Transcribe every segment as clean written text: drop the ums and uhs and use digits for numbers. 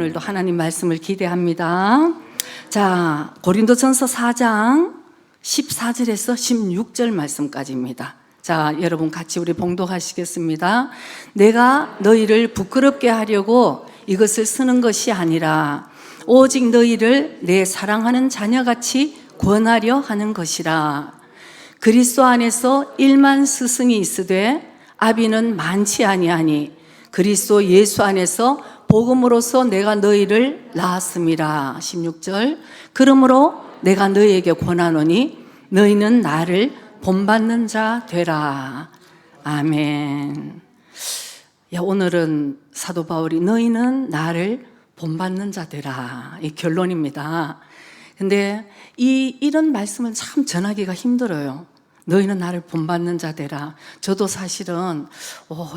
오늘도 하나님 말씀을 기대합니다. 자, 고린도전서 4장 14절에서 16절 말씀까지입니다. 자, 여러분 같이 우리 봉독하시겠습니다. 내가 너희를 부끄럽게 하려고 이것을 쓰는 것이 아니라 오직 너희를 내 사랑하는 자녀같이 권하려 하는 것이라. 그리스도 안에서 1만 스승이 있으되 아비는 많지 아니하니 그리스도 예수 안에서 복음으로서 내가 너희를 낳았음이라. 16절. 그러므로 내가 너희에게 권하노니 너희는 나를 본받는 자 되라. 아멘. 야, 오늘은 사도 바울이 너희는 나를 본받는 자 되라, 이 결론입니다. 근데 이런 말씀은 참 전하기가 힘들어요. 너희는 나를 본받는 자 되라. 저도 사실은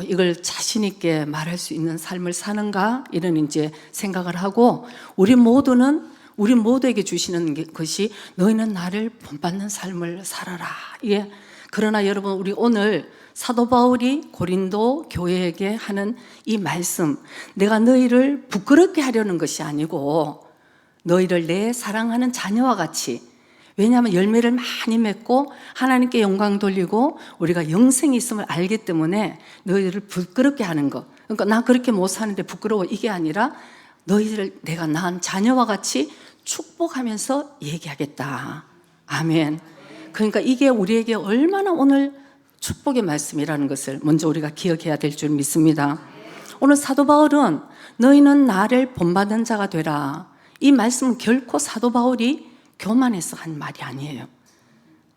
이걸 자신 있게 말할 수 있는 삶을 사는가 이런 이제 생각을 하고, 우리 모두에게 주시는 것이 너희는 나를 본받는 삶을 살아라. 예. 그러나 여러분, 우리 오늘 사도 바울이 고린도 교회에게 하는 이 말씀, 내가 너희를 부끄럽게 하려는 것이 아니고 너희를 내 사랑하는 자녀와 같이, 왜냐하면 열매를 많이 맺고 하나님께 영광 돌리고 우리가 영생이 있음을 알기 때문에 너희들을 부끄럽게 하는 것. 그러니까 나 그렇게 못 사는데 부끄러워, 이게 아니라 너희들을 내가 낳은 자녀와 같이 축복하면서 얘기하겠다. 아멘. 그러니까 이게 우리에게 얼마나 오늘 축복의 말씀이라는 것을 먼저 우리가 기억해야 될 줄 믿습니다. 오늘 사도 바울은 너희는 나를 본받는 자가 되라, 이 말씀은 결코 사도 바울이 교만해서 한 말이 아니에요.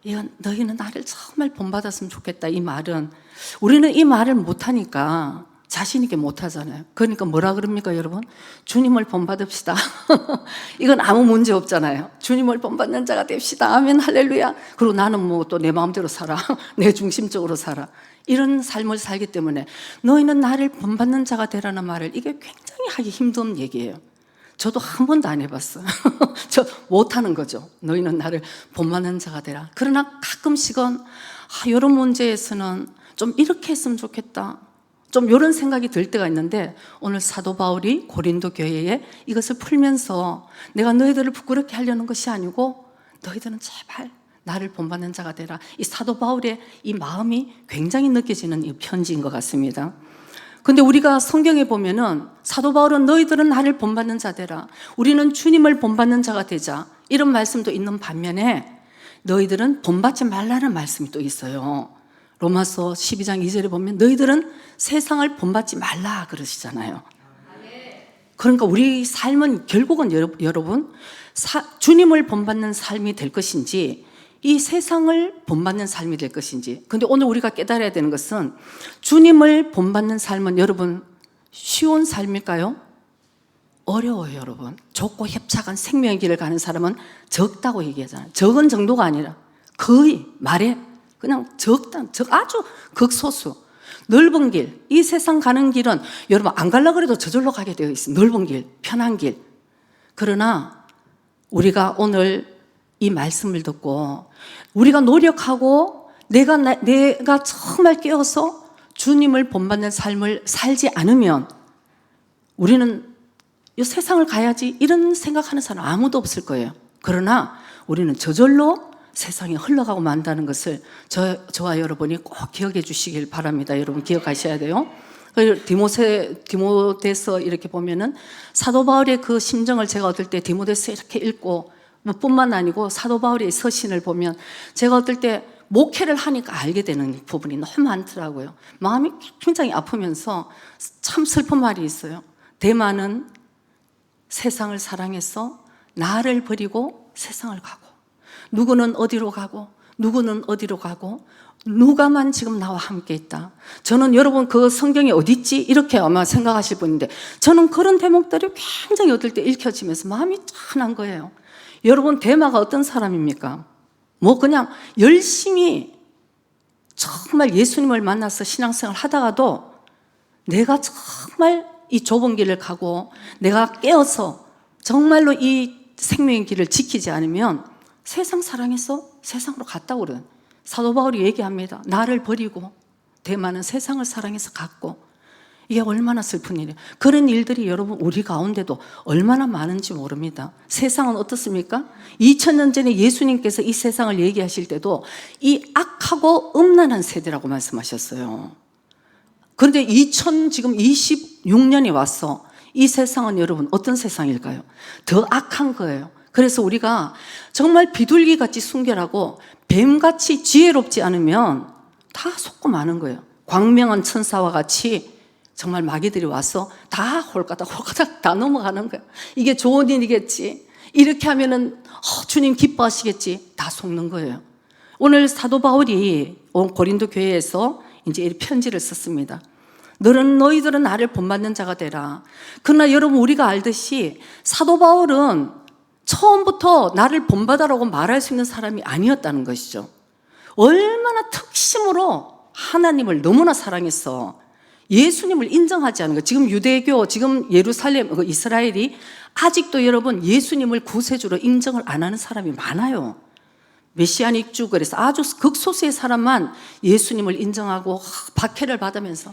이건 너희는 나를 정말 본받았으면 좋겠다, 이 말은 우리는 이 말을 못하니까 자신 있게 못하잖아요. 그러니까 뭐라 그럽니까 여러분? 주님을 본받읍시다. 이건 아무 문제 없잖아요. 주님을 본받는 자가 됩시다. 아멘, 할렐루야. 그리고 나는 뭐 또 내 마음대로 살아. 내 중심적으로 살아. 이런 삶을 살기 때문에 너희는 나를 본받는 자가 되라는 말을, 이게 굉장히 하기 힘든 얘기예요. 저도 한 번도 안 해봤어요. 저 못하는 거죠. 너희는 나를 본받는 자가 되라. 그러나 가끔씩은 이런 문제에서는 좀 이렇게 했으면 좋겠다, 좀 이런 생각이 들 때가 있는데, 오늘 사도 바울이 고린도 교회에 이것을 풀면서 내가 너희들을 부끄럽게 하려는 것이 아니고 너희들은 제발 나를 본받는 자가 되라, 이 사도 바울의 이 마음이 굉장히 느껴지는 이 편지인 것 같습니다. 근데 우리가 성경에 보면은 사도 바울은 너희들은 나를 본받는 자 되라, 우리는 주님을 본받는 자가 되자, 이런 말씀도 있는 반면에 너희들은 본받지 말라는 말씀이 또 있어요. 로마서 12장 2절에 보면 너희들은 세상을 본받지 말라 그러시잖아요. 그러니까 우리 삶은 결국은 여러분 주님을 본받는 삶이 될 것인지 이 세상을 본받는 삶이 될 것인지. 근데 오늘 우리가 깨달아야 되는 것은, 주님을 본받는 삶은 여러분 쉬운 삶일까요? 어려워요. 여러분, 좁고 협착한 생명의 길을 가는 사람은 적다고 얘기하잖아요. 적은 정도가 아니라 거의 말에 그냥 아주 극소수. 넓은 길, 이 세상 가는 길은 여러분 안 가려고 해도 저절로 가게 되어 있어요. 넓은 길, 편한 길. 그러나 우리가 오늘 이 말씀을 듣고 우리가 노력하고 내가 정말 깨어서 주님을 본받는 삶을 살지 않으면 우리는 이 세상을 가야지, 이런 생각하는 사람 아무도 없을 거예요. 그러나 우리는 저절로 세상에 흘러가고 만다는 것을 저와 여러분이 꼭 기억해 주시길 바랍니다. 여러분 기억하셔야 돼요. 디모데서 이렇게 보면은 사도 바울의 그 심정을 제가 어떨 때 디모데서 이렇게 읽고 뿐만 아니고 사도 바울의 서신을 보면 제가 어떨 때 목회를 하니까 알게 되는 부분이 너무 많더라고요. 마음이 굉장히 아프면서 참 슬픈 말이 있어요. 대만은 세상을 사랑해서 나를 버리고 세상을 가고, 누구는 어디로 가고 누구는 어디로 가고 누가만 지금 나와 함께 있다. 저는 여러분 그 성경이 어디 있지? 이렇게 아마 생각하실 분인데, 저는 그런 대목들이 굉장히 어떨 때 읽혀지면서 마음이 짠한 거예요. 여러분 데마가 어떤 사람입니까? 뭐 그냥 열심히 정말 예수님을 만나서 신앙생활 하다가도 내가 정말 이 좁은 길을 가고 내가 깨어서 정말로 이 생명의 길을 지키지 않으면 세상 사랑해서 세상으로 갔다고 그래요. 사도 바울이 얘기합니다. 나를 버리고 대만은 세상을 사랑해서 갔고, 이게 얼마나 슬픈 일이에요. 그런 일들이 여러분 우리 가운데도 얼마나 많은지 모릅니다. 세상은 어떻습니까? 2000년 전에 예수님께서 이 세상을 얘기하실 때도 이 악하고 음란한 세대라고 말씀하셨어요. 그런데 지금 26년이 왔어. 이 세상은 여러분 어떤 세상일까요? 더 악한 거예요. 그래서 우리가 정말 비둘기같이 순결하고 뱀같이 지혜롭지 않으면 다 속고 마는 거예요. 광명한 천사와 같이 정말 마귀들이 와서 다 홀까닥 다 넘어가는 거예요. 이게 좋은 일이겠지, 이렇게 하면은 주님 기뻐하시겠지, 다 속는 거예요. 오늘 사도 바울이 고린도 교회에서 이제 이 편지를 썼습니다. 너희들은 나를 본받는 자가 되라. 그러나 여러분 우리가 알듯이 사도 바울은 처음부터 나를 본받아라고 말할 수 있는 사람이 아니었다는 것이죠. 얼마나 특심으로 하나님을 너무나 사랑했어. 예수님을 인정하지 않은 거. 지금 유대교, 지금 예루살렘, 이스라엘이 아직도 여러분 예수님을 구세주로 인정을 안 하는 사람이 많아요. 메시아닉주, 그래서 아주 극소수의 사람만 예수님을 인정하고 박해를 받으면서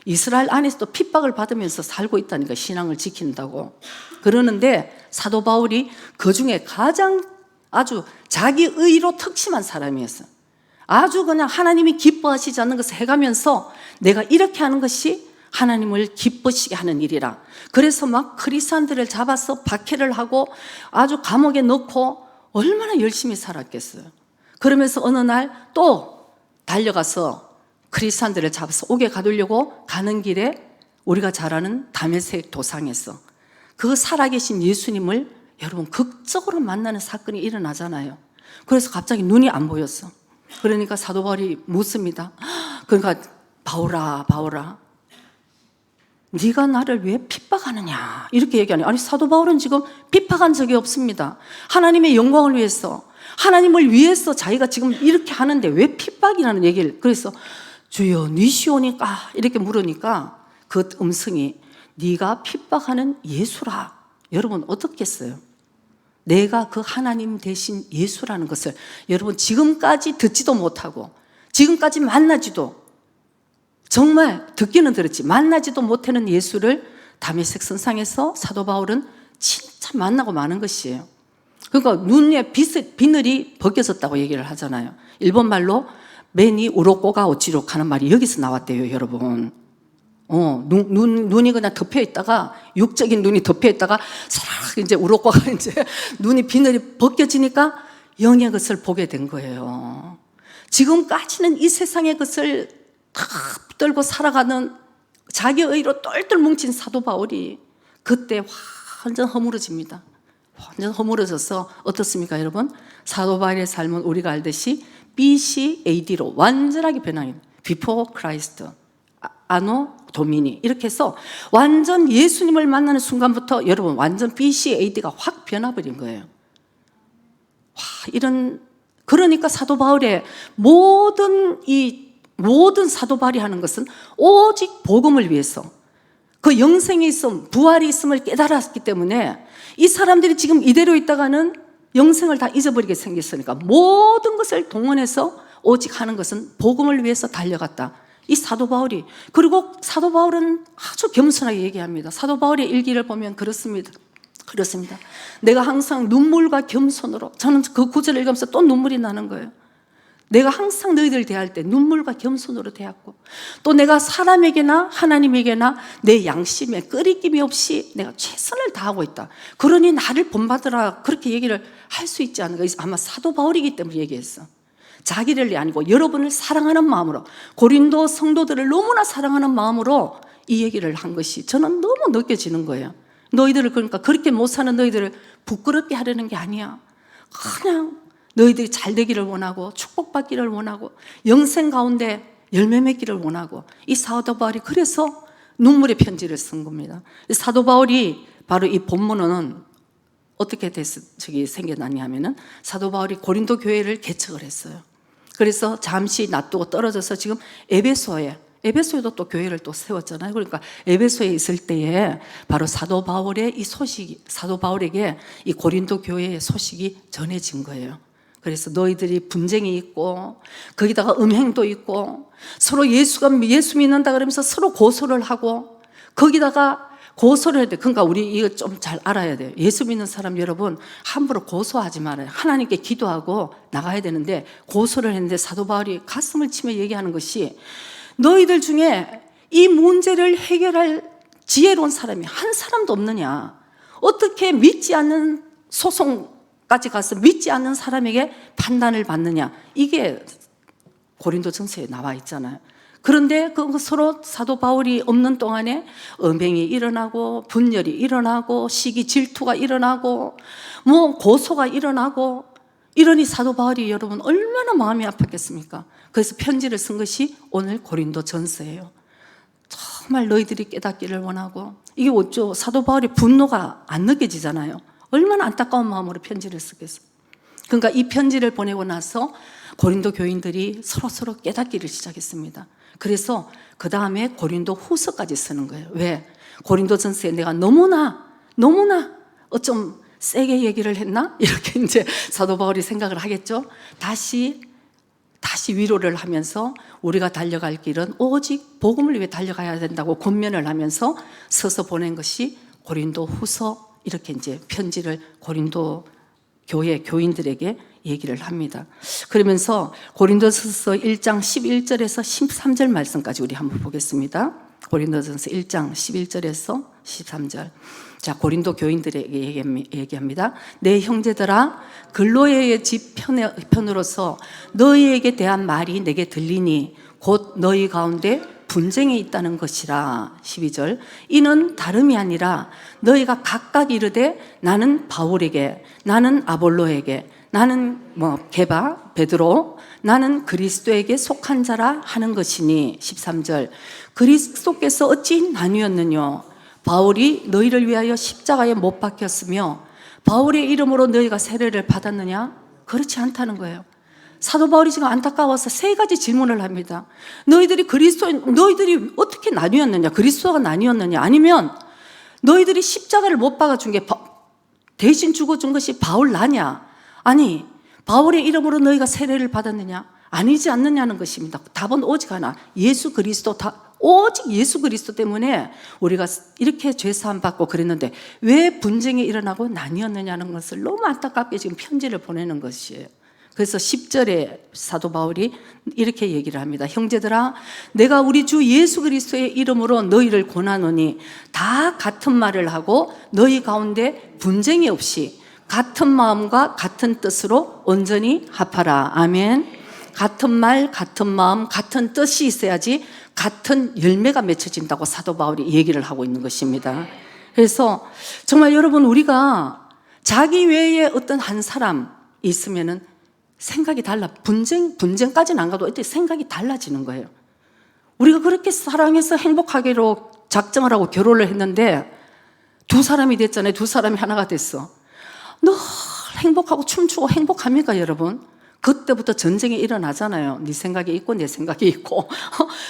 이스라엘 안에서도 핍박을 받으면서 살고 있다니까, 신앙을 지킨다고. 그러는데 사도 바울이 그 중에 가장 아주 자기 의로 특심한 사람이었어요. 아주 그냥 하나님이 기뻐하시지 않는 것을 해가면서 내가 이렇게 하는 것이 하나님을 기쁘시게 하는 일이라. 그래서 막 크리스찬들을 잡아서 박해를 하고 아주 감옥에 넣고 얼마나 열심히 살았겠어요. 그러면서 어느 날 또 달려가서 크리스찬들을 잡아서 옥에 가두려고 가는 길에 우리가 잘 아는 다메섹 도상에서 그 살아계신 예수님을 여러분 극적으로 만나는 사건이 일어나잖아요. 그래서 갑자기 눈이 안 보였어. 그러니까 사도 바울이 묻습니다. 그러니까 바울아 네가 나를 왜 핍박하느냐, 이렇게 얘기하네요. 아니, 사도 바울은 지금 핍박한 적이 없습니다. 하나님의 영광을 위해서, 하나님을 위해서 자기가 지금 이렇게 하는데 왜 핍박이라는 얘기를. 그래서 주여 니시오니까 이렇게 물으니까 그 음성이 네가 핍박하는 예수라. 여러분 어떻겠어요? 내가 그 하나님 대신 예수라는 것을 여러분 지금까지 듣지도 못하고 지금까지 만나지도, 정말 듣기는 들었지 만나지도 못하는 예수를 다메섹 선상에서 사도 바울은 진짜 만나고 마는 것이에요. 그러니까 눈에 비늘이 벗겨졌다고 얘기를 하잖아요. 일본 말로 매니 우로꼬가 오치로 하는 말이 여기서 나왔대요, 여러분. 눈이 그냥 덮여 있다가, 육적인 눈이 덮여 있다가 사락 이제 우로꼬가 이제 눈이 비늘이 벗겨지니까 영의 것을 보게 된 거예요. 지금까지는 이 세상의 것을 다 붙들고 살아가는 자기 의로 똘똘 뭉친 사도 바울이 그때 완전 허물어집니다. 완전 허물어져서 어떻습니까, 여러분? 사도 바울의 삶은 우리가 알듯이 BC AD로 완전하게 변화해요. Before Christ, 아노 도미니, 이렇게 해서 완전 예수님을 만나는 순간부터 여러분 완전 BC AD가 확 변화버린 거예요. 그러니까 사도 바울의 모든 사도 바울이 하는 것은 오직 복음을 위해서, 그 영생이 있음, 부활이 있음을 깨달았기 때문에 이 사람들이 지금 이대로 있다가는 영생을 다 잊어버리게 생겼으니까 모든 것을 동원해서 오직 하는 것은 복음을 위해서 달려갔다. 이 사도 바울이. 그리고 사도 바울은 아주 겸손하게 얘기합니다. 사도 바울의 일기를 보면 그렇습니다. 내가 항상 눈물과 겸손으로, 저는 그 구절을 읽으면서 또 눈물이 나는 거예요. 내가 항상 너희들 대할 때 눈물과 겸손으로 대했고, 또 내가 사람에게나 하나님에게나 내 양심에 끄리낌이 없이 내가 최선을 다하고 있다. 그러니 나를 본받으라, 그렇게 얘기를 할 수 있지 않을까. 아마 사도 바울이기 때문에 얘기했어. 자기를 아니고 여러분을 사랑하는 마음으로, 고린도 성도들을 너무나 사랑하는 마음으로 이 얘기를 한 것이 저는 너무 느껴지는 거예요. 너희들을, 그러니까 그렇게 못 사는 너희들을 부끄럽게 하려는 게 아니야. 그냥 너희들이 잘 되기를 원하고 축복받기를 원하고 영생 가운데 열매 맺기를 원하고, 이 사도 바울이 그래서 눈물의 편지를 쓴 겁니다. 사도 바울이 바로 이 본문은 어떻게 생겨났냐 하면은, 사도 바울이 고린도 교회를 개척을 했어요. 그래서 잠시 놔두고 떨어져서 지금 에베소에도 또 교회를 또 세웠잖아요. 그러니까 에베소에 있을 때에 바로 사도 바울의 이 소식이, 사도 바울에게 이 고린도 교회의 소식이 전해진 거예요. 그래서 너희들이 분쟁이 있고 거기다가 음행도 있고 서로 예수 믿는다 그러면서 서로 고소를 하고 거기다가 고소를 해야 돼. 그러니까 우리 이거 좀 잘 알아야 돼요. 예수 믿는 사람 여러분, 함부로 고소하지 말아요. 하나님께 기도하고 나가야 되는데, 고소를 했는데 사도 바울이 가슴을 치며 얘기하는 것이, 너희들 중에 이 문제를 해결할 지혜로운 사람이 한 사람도 없느냐? 어떻게 믿지 않는 소송까지 가서 믿지 않는 사람에게 판단을 받느냐? 이게 고린도전서에 나와 있잖아요. 그런데 그 서로 사도 바울이 없는 동안에 음행이 일어나고 분열이 일어나고 시기 질투가 일어나고 뭐 고소가 일어나고, 이러니 사도 바울이 여러분 얼마나 마음이 아팠겠습니까? 그래서 편지를 쓴 것이 오늘 고린도전서예요. 정말 너희들이 깨닫기를 원하고, 이게 어쩌 사도 바울이 분노가 안 느껴지잖아요. 얼마나 안타까운 마음으로 편지를 쓰겠어. 그러니까 이 편지를 보내고 나서 고린도 교인들이 서로 깨닫기를 시작했습니다. 그래서 그 다음에 고린도 후서까지 쓰는 거예요. 왜? 고린도전서에 내가 너무나 좀 세게 얘기를 했나? 이렇게 이제 사도 바울이 생각을 하겠죠. 다시 위로를 하면서 우리가 달려갈 길은 오직 복음을 위해 달려가야 된다고 권면을 하면서 서서 보낸 것이 고린도 후서, 이렇게 이제 편지를 고린도 교회 교인들에게 얘기를 합니다. 그러면서 고린도전서 1장 11절에서 13절 말씀까지 우리 한번 보겠습니다. 고린도전서 1장 11절에서 13절. 자, 고린도 교인들에게 얘기합니다. 내 형제들아, 글로에의 집 편으로서 너희에게 대한 말이 내게 들리니 곧 너희 가운데 분쟁이 있다는 것이라. 12절. 이는 다름이 아니라 너희가 각각 이르되 나는 바울에게, 나는 아볼로에게, 나는 게바, 베드로, 나는 그리스도에게 속한 자라 하는 것이니. 13절. 그리스도께서 어찌 나뉘었느뇨? 바울이 너희를 위하여 십자가에 못 박혔으며 바울의 이름으로 너희가 세례를 받았느냐? 그렇지 않다는 거예요. 사도 바울이 지금 안타까워서 세 가지 질문을 합니다. 너희들이 어떻게 나뉘었느냐? 그리스도가 나뉘었느냐? 아니면 너희들이 십자가를 못 박아준 게 대신 죽어준 것이 바울 나냐? 아니, 바울의 이름으로 너희가 세례를 받았느냐? 아니지 않느냐는 것입니다. 답은 오직 하나, 예수 그리스도. 오직 예수 그리스도 때문에 우리가 이렇게 죄사함 받고 그랬는데 왜 분쟁이 일어나고 나뉘었느냐는 것을 너무 안타깝게 지금 편지를 보내는 것이에요. 그래서 10절에 사도 바울이 이렇게 얘기를 합니다. 형제들아, 내가 우리 주 예수 그리스도의 이름으로 너희를 권하노니 다 같은 말을 하고 너희 가운데 분쟁이 없이 같은 마음과 같은 뜻으로 온전히 합하라. 아멘. 같은 말, 같은 마음, 같은 뜻이 있어야지 같은 열매가 맺혀진다고 사도 바울이 얘기를 하고 있는 것입니다. 그래서 정말 여러분, 우리가 자기 외에 어떤 한 사람 있으면은 생각이 달라. 분쟁까지는 안 가도 생각이 달라지는 거예요. 우리가 그렇게 사랑해서 행복하기로 작정을 하고 결혼을 했는데 두 사람이 됐잖아요. 두 사람이 하나가 됐어. 늘 행복하고 춤추고 행복합니까, 여러분? 그때부터 전쟁이 일어나잖아요. 네 생각이 있고 내 생각이 있고.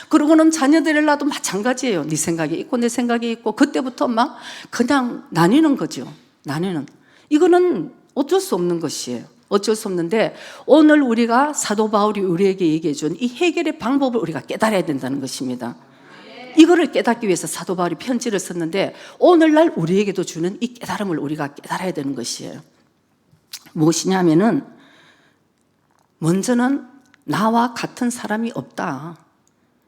그러고는 자녀들을 낳아도 마찬가지예요. 네 생각이 있고 내 생각이 있고. 그때부터 막 그냥 나뉘는 거죠. 나뉘는. 이거는 어쩔 수 없는 것이에요. 어쩔 수 없는데 오늘 우리가 사도 바울이 우리에게 얘기해 준 이 해결의 방법을 우리가 깨달아야 된다는 것입니다. 이거를 깨닫기 위해서 사도 바울이 편지를 썼는데 오늘날 우리에게도 주는 이 깨달음을 우리가 깨달아야 되는 것이에요. 무엇이냐면은 먼저는 나와 같은 사람이 없다.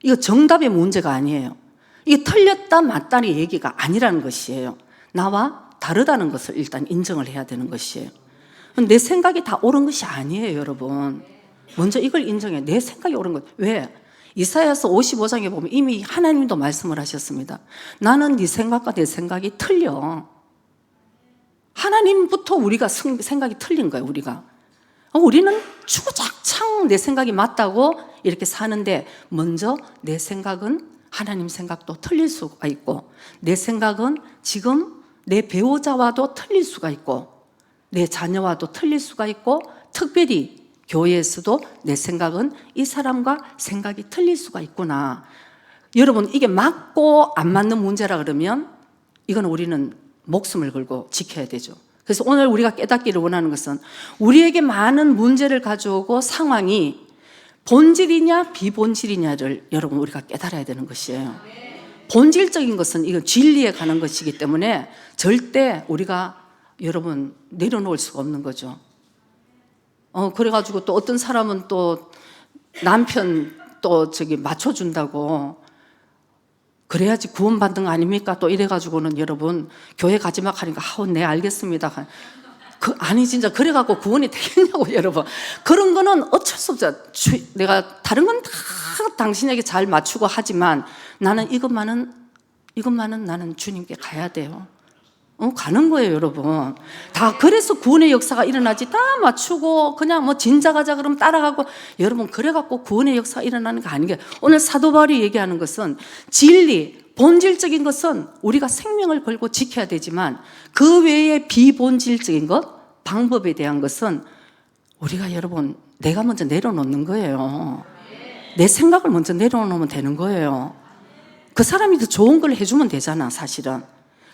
이거 정답의 문제가 아니에요. 이게 틀렸다 맞다는 얘기가 아니라는 것이에요. 나와 다르다는 것을 일단 인정을 해야 되는 것이에요. 내 생각이 다 옳은 것이 아니에요, 여러분. 먼저 이걸 인정해. 내 생각이 옳은 것. 왜? 이사야서 55장에 보면 이미 하나님도 말씀을 하셨습니다. 나는 네 생각과 내 생각이 틀려. 하나님부터 우리가 생각이 틀린 거예요, 우리가. 우리는 주구장창 내 생각이 맞다고 이렇게 사는데 먼저 내 생각은 하나님 생각도 틀릴 수가 있고 내 생각은 지금 내 배우자와도 틀릴 수가 있고 내 자녀와도 틀릴 수가 있고 특별히 교회에서도 내 생각은 이 사람과 생각이 틀릴 수가 있구나. 여러분, 이게 맞고 안 맞는 문제라 그러면 이건 우리는 목숨을 걸고 지켜야 되죠. 그래서 오늘 우리가 깨닫기를 원하는 것은 우리에게 많은 문제를 가져오고 상황이 본질이냐 비본질이냐를 여러분 우리가 깨달아야 되는 것이에요. 본질적인 것은 이건 진리에 가는 것이기 때문에 절대 우리가 여러분 내려놓을 수가 없는 거죠. 그래가지고 또 어떤 사람은 또 남편 또 맞춰준다고 그래야지 구원받는 거 아닙니까? 또 이래가지고는 여러분 교회 가지 마 하니까 네 알겠습니다. 아니 진짜 그래갖고 구원이 되겠냐고 여러분. 그런 거는 어쩔 수 없죠. 내가 다른 건 다 당신에게 잘 맞추고 하지만 나는 이것만은 나는 주님께 가야 돼요. 가는 거예요 여러분. 다 그래서 구원의 역사가 일어나지. 다 맞추고 그냥 뭐 진짜 가자 그러면 따라가고. 여러분 그래갖고 구원의 역사가 일어나는 거 아닌 게, 오늘 사도 바울이 얘기하는 것은 진리, 본질적인 것은 우리가 생명을 걸고 지켜야 되지만 그 외에 비본질적인 것, 방법에 대한 것은 우리가 여러분 내가 먼저 내려놓는 거예요. 내 생각을 먼저 내려놓으면 되는 거예요. 그 사람이 더 좋은 걸 해주면 되잖아 사실은.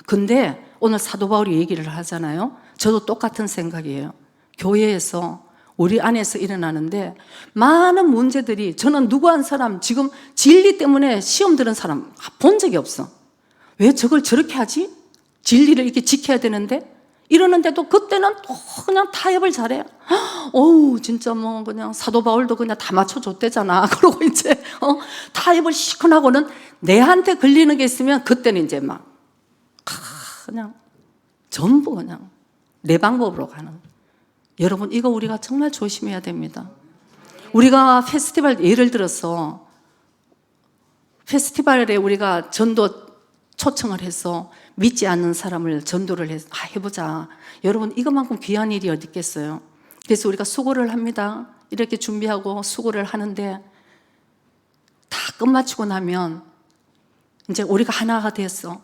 근데 오늘 사도 바울이 얘기를 하잖아요. 저도 똑같은 생각이에요. 교회에서 우리 안에서 일어나는데 많은 문제들이, 저는 누구 한 사람 지금 진리 때문에 시험 들은 사람 본 적이 없어. 왜 저걸 저렇게 하지? 진리를 이렇게 지켜야 되는데 이러는데도 그때는 또 그냥 타협을 잘해. 어우 진짜 뭐 그냥 사도 바울도 그냥 다 맞춰줬대잖아. 그러고 이제 타협을 시큰하고는 내한테 걸리는 게 있으면 그때는 이제 막 그냥 전부 그냥 내 방법으로 가는. 여러분 이거 우리가 정말 조심해야 됩니다. 우리가 페스티벌, 예를 들어서 페스티벌에 우리가 전도 초청을 해서 믿지 않는 사람을 전도를 해보자. 여러분 이것만큼 귀한 일이 어디 있겠어요. 그래서 우리가 수고를 합니다. 이렇게 준비하고 수고를 하는데 다 끝마치고 나면 이제 우리가 하나가 됐어.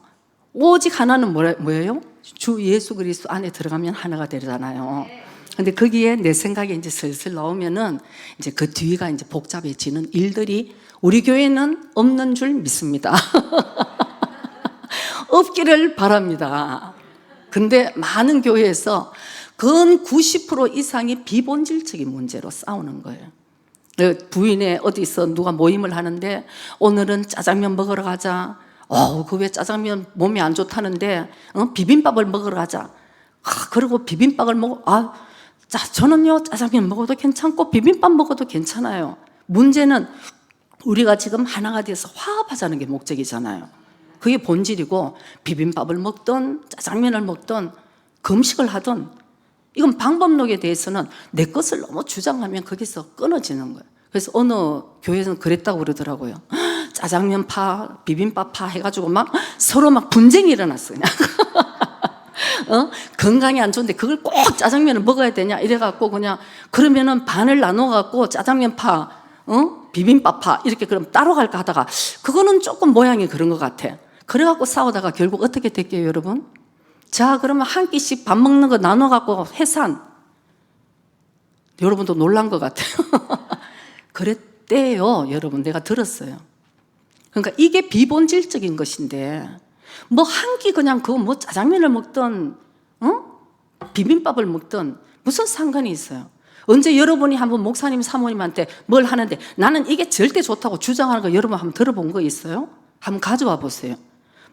오직 하나는 뭐예요? 주 예수 그리스도 안에 들어가면 하나가 되잖아요. 근데 거기에 내 생각이 이제 슬슬 나오면은 이제 그 뒤가 이제 복잡해지는 일들이 우리 교회는 없는 줄 믿습니다. 없기를 바랍니다. 근데 많은 교회에서 근 90% 이상이 비본질적인 문제로 싸우는 거예요. 부인의 어디서 누가 모임을 하는데 오늘은 짜장면 먹으러 가자. 그 왜 짜장면 몸에 안 좋다는데 비빔밥을 먹으러 가자. 그리고 비빔밥을 먹어. 저는요 짜장면 먹어도 괜찮고 비빔밥 먹어도 괜찮아요. 문제는 우리가 지금 하나가 돼서 화합하자는 게 목적이잖아요. 그게 본질이고, 비빔밥을 먹든 짜장면을 먹든 금식을 하든 이건 방법론에 대해서는 내 것을 너무 주장하면 거기서 끊어지는 거예요. 그래서 어느 교회에서는 그랬다고 그러더라고요. 짜장면 파, 비빔밥 파 해가지고 막 서로 막 분쟁이 일어났어요. 건강이 안 좋은데 그걸 꼭 짜장면을 먹어야 되냐 이래갖고 그냥 그러면은 반을 나눠갖고 짜장면 파, 비빔밥 파 이렇게 그럼 따로 갈까 하다가 그거는 조금 모양이 그런 것 같아. 그래갖고 싸우다가 결국 어떻게 됐게요 여러분? 자 그러면 한 끼씩 밥 먹는 거 나눠갖고 해산. 여러분도 놀란 것 같아요. 그랬대요 여러분. 내가 들었어요. 그러니까 이게 비본질적인 것인데 뭐 한 끼 그냥 그거 뭐 짜장면을 먹든 비빔밥을 먹든 무슨 상관이 있어요. 언제 여러분이 한번 목사님 사모님한테 뭘 하는데 나는 이게 절대 좋다고 주장하는 거 여러분 한번 들어본 거 있어요? 한번 가져와 보세요.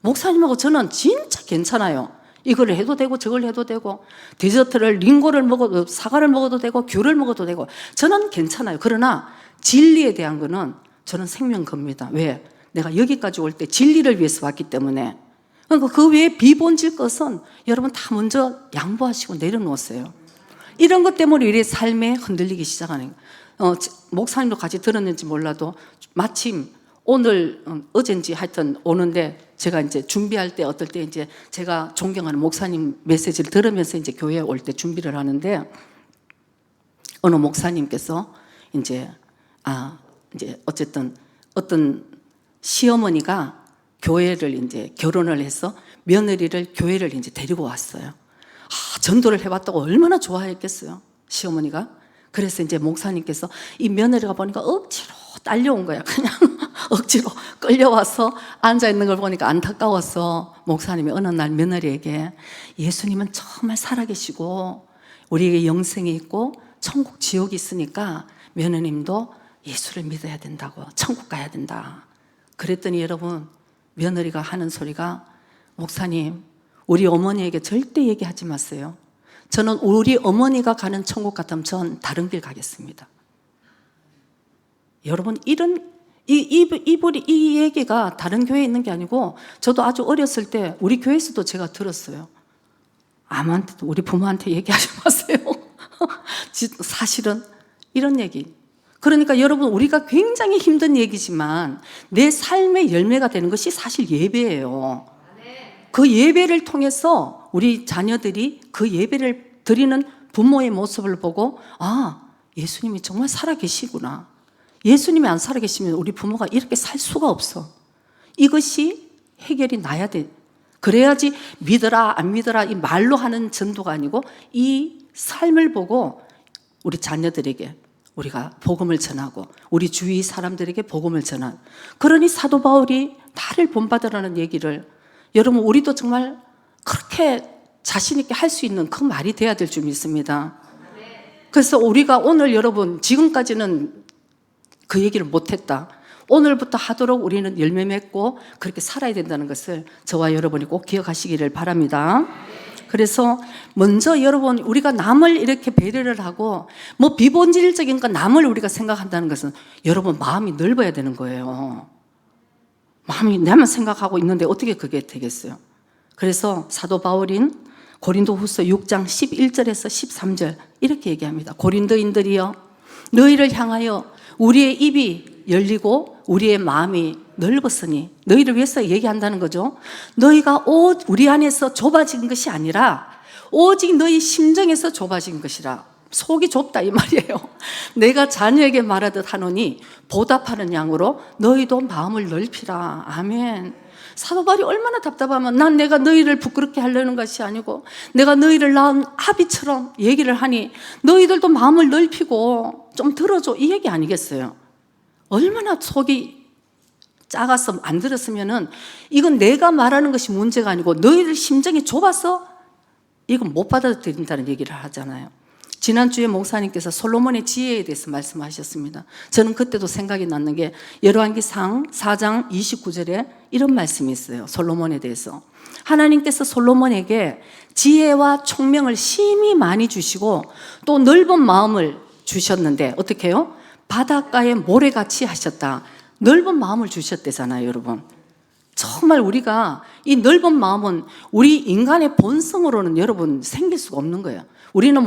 목사님하고 저는 진짜 괜찮아요. 이걸 해도 되고 저걸 해도 되고 디저트를 링고를 먹어도 사과를 먹어도 되고 귤을 먹어도 되고 저는 괜찮아요. 그러나 진리에 대한 거는 저는 생명 겁니다. 왜? 내가 여기까지 올 때 진리를 위해서 왔기 때문에. 그러니까 그 외에 비본질 것은 여러분 다 먼저 양보하시고 내려놓으세요. 이런 것 때문에 우리의 삶에 흔들리기 시작하는 거예요. 목사님도 같이 들었는지 몰라도 마침 오늘 어젠지 하여튼 오는데 제가 이제 준비할 때 어떨 때 이제 제가 존경하는 목사님 메시지를 들으면서 이제 교회에 올 때 준비를 하는데 어느 목사님께서 이제 어쨌든 어떤 시어머니가 교회를 이제 결혼을 해서 며느리를 교회를 이제 데리고 왔어요. 전도를 해봤다고 얼마나 좋아했겠어요, 시어머니가. 그래서 이제 목사님께서 이 며느리가 보니까 억지로 딸려온 거야. 그냥 억지로 끌려와서 앉아있는 걸 보니까 안타까워서 목사님이 어느 날 며느리에게 예수님은 정말 살아계시고 우리에게 영생이 있고 천국 지옥이 있으니까 며느님도 예수를 믿어야 된다고, 천국 가야 된다. 그랬더니 여러분 며느리가 하는 소리가, 목사님, 우리 어머니에게 절대 얘기하지 마세요. 저는 우리 어머니가 가는 천국 같으면 전 다른 길 가겠습니다. 여러분, 이 얘기가 다른 교회에 있는 게 아니고, 저도 아주 어렸을 때 우리 교회에서도 제가 들었어요. 아무한테도, 우리 부모한테 얘기하지 마세요. 사실은 이런 얘기. 그러니까 여러분, 우리가 굉장히 힘든 얘기지만 내 삶의 열매가 되는 것이 사실 예배예요. 그 예배를 통해서 우리 자녀들이 그 예배를 드리는 부모의 모습을 보고, 아, 예수님이 정말 살아계시구나. 예수님이 안 살아계시면 우리 부모가 이렇게 살 수가 없어. 이것이 해결이 나야 돼. 그래야지 믿어라 안 믿어라 이 말로 하는 전도가 아니고, 이 삶을 보고 우리 자녀들에게 우리가 복음을 전하고 우리 주위 사람들에게 복음을 전한. 그러니 사도 바울이 나를 본받으라는 얘기를, 여러분, 우리도 정말 그렇게 자신 있게 할 수 있는 그 말이 돼야 될 줄 믿습니다. 그래서 우리가 오늘, 여러분, 지금까지는 그 얘기를 못했다, 오늘부터 하도록 우리는 열매 맺고 그렇게 살아야 된다는 것을 저와 여러분이 꼭 기억하시기를 바랍니다. 그래서 먼저 여러분, 우리가 남을 이렇게 배려를 하고 뭐 비본질적인 거 남을 우리가 생각한다는 것은, 여러분, 마음이 넓어야 되는 거예요. 마음이 내만 생각하고 있는데 어떻게 그게 되겠어요? 그래서 사도 바울인 고린도후서 6장 11절에서 13절 이렇게 얘기합니다. 고린도인들이여, 너희를 향하여 우리의 입이 열리고 우리의 마음이 넓었으니, 너희를 위해서 얘기한다는 거죠. 너희가 우리 안에서 좁아진 것이 아니라 오직 너희 심정에서 좁아진 것이라. 속이 좁다 이 말이에요. 내가 자녀에게 말하듯 하노니 보답하는 양으로 너희도 마음을 넓히라. 아멘. 사도 바울이 얼마나 답답하면, 난 내가 너희를 부끄럽게 하려는 것이 아니고 내가 너희를 낳은 아비처럼 얘기를 하니 너희들도 마음을 넓히고 좀 들어줘, 이 얘기 아니겠어요? 얼마나 속이 작아서 안 들었으면은, 이건 내가 말하는 것이 문제가 아니고 너희들 심정이 좁아서 이건 못 받아들인다는 얘기를 하잖아요. 지난주에 목사님께서 솔로몬의 지혜에 대해서 말씀하셨습니다. 저는 그때도 생각이 났는 게, 열왕기상 4장 29절에 이런 말씀이 있어요. 솔로몬에 대해서. 하나님께서 솔로몬에게 지혜와 총명을 심히 많이 주시고 또 넓은 마음을 주셨는데, 어떻게 해요? 바닷가에 모래같이 하셨다. 넓은 마음을 주셨대잖아요, 여러분. 정말 우리가 이 넓은 마음은 우리 인간의 본성으로는, 여러분, 생길 수가 없는 거예요. 우리는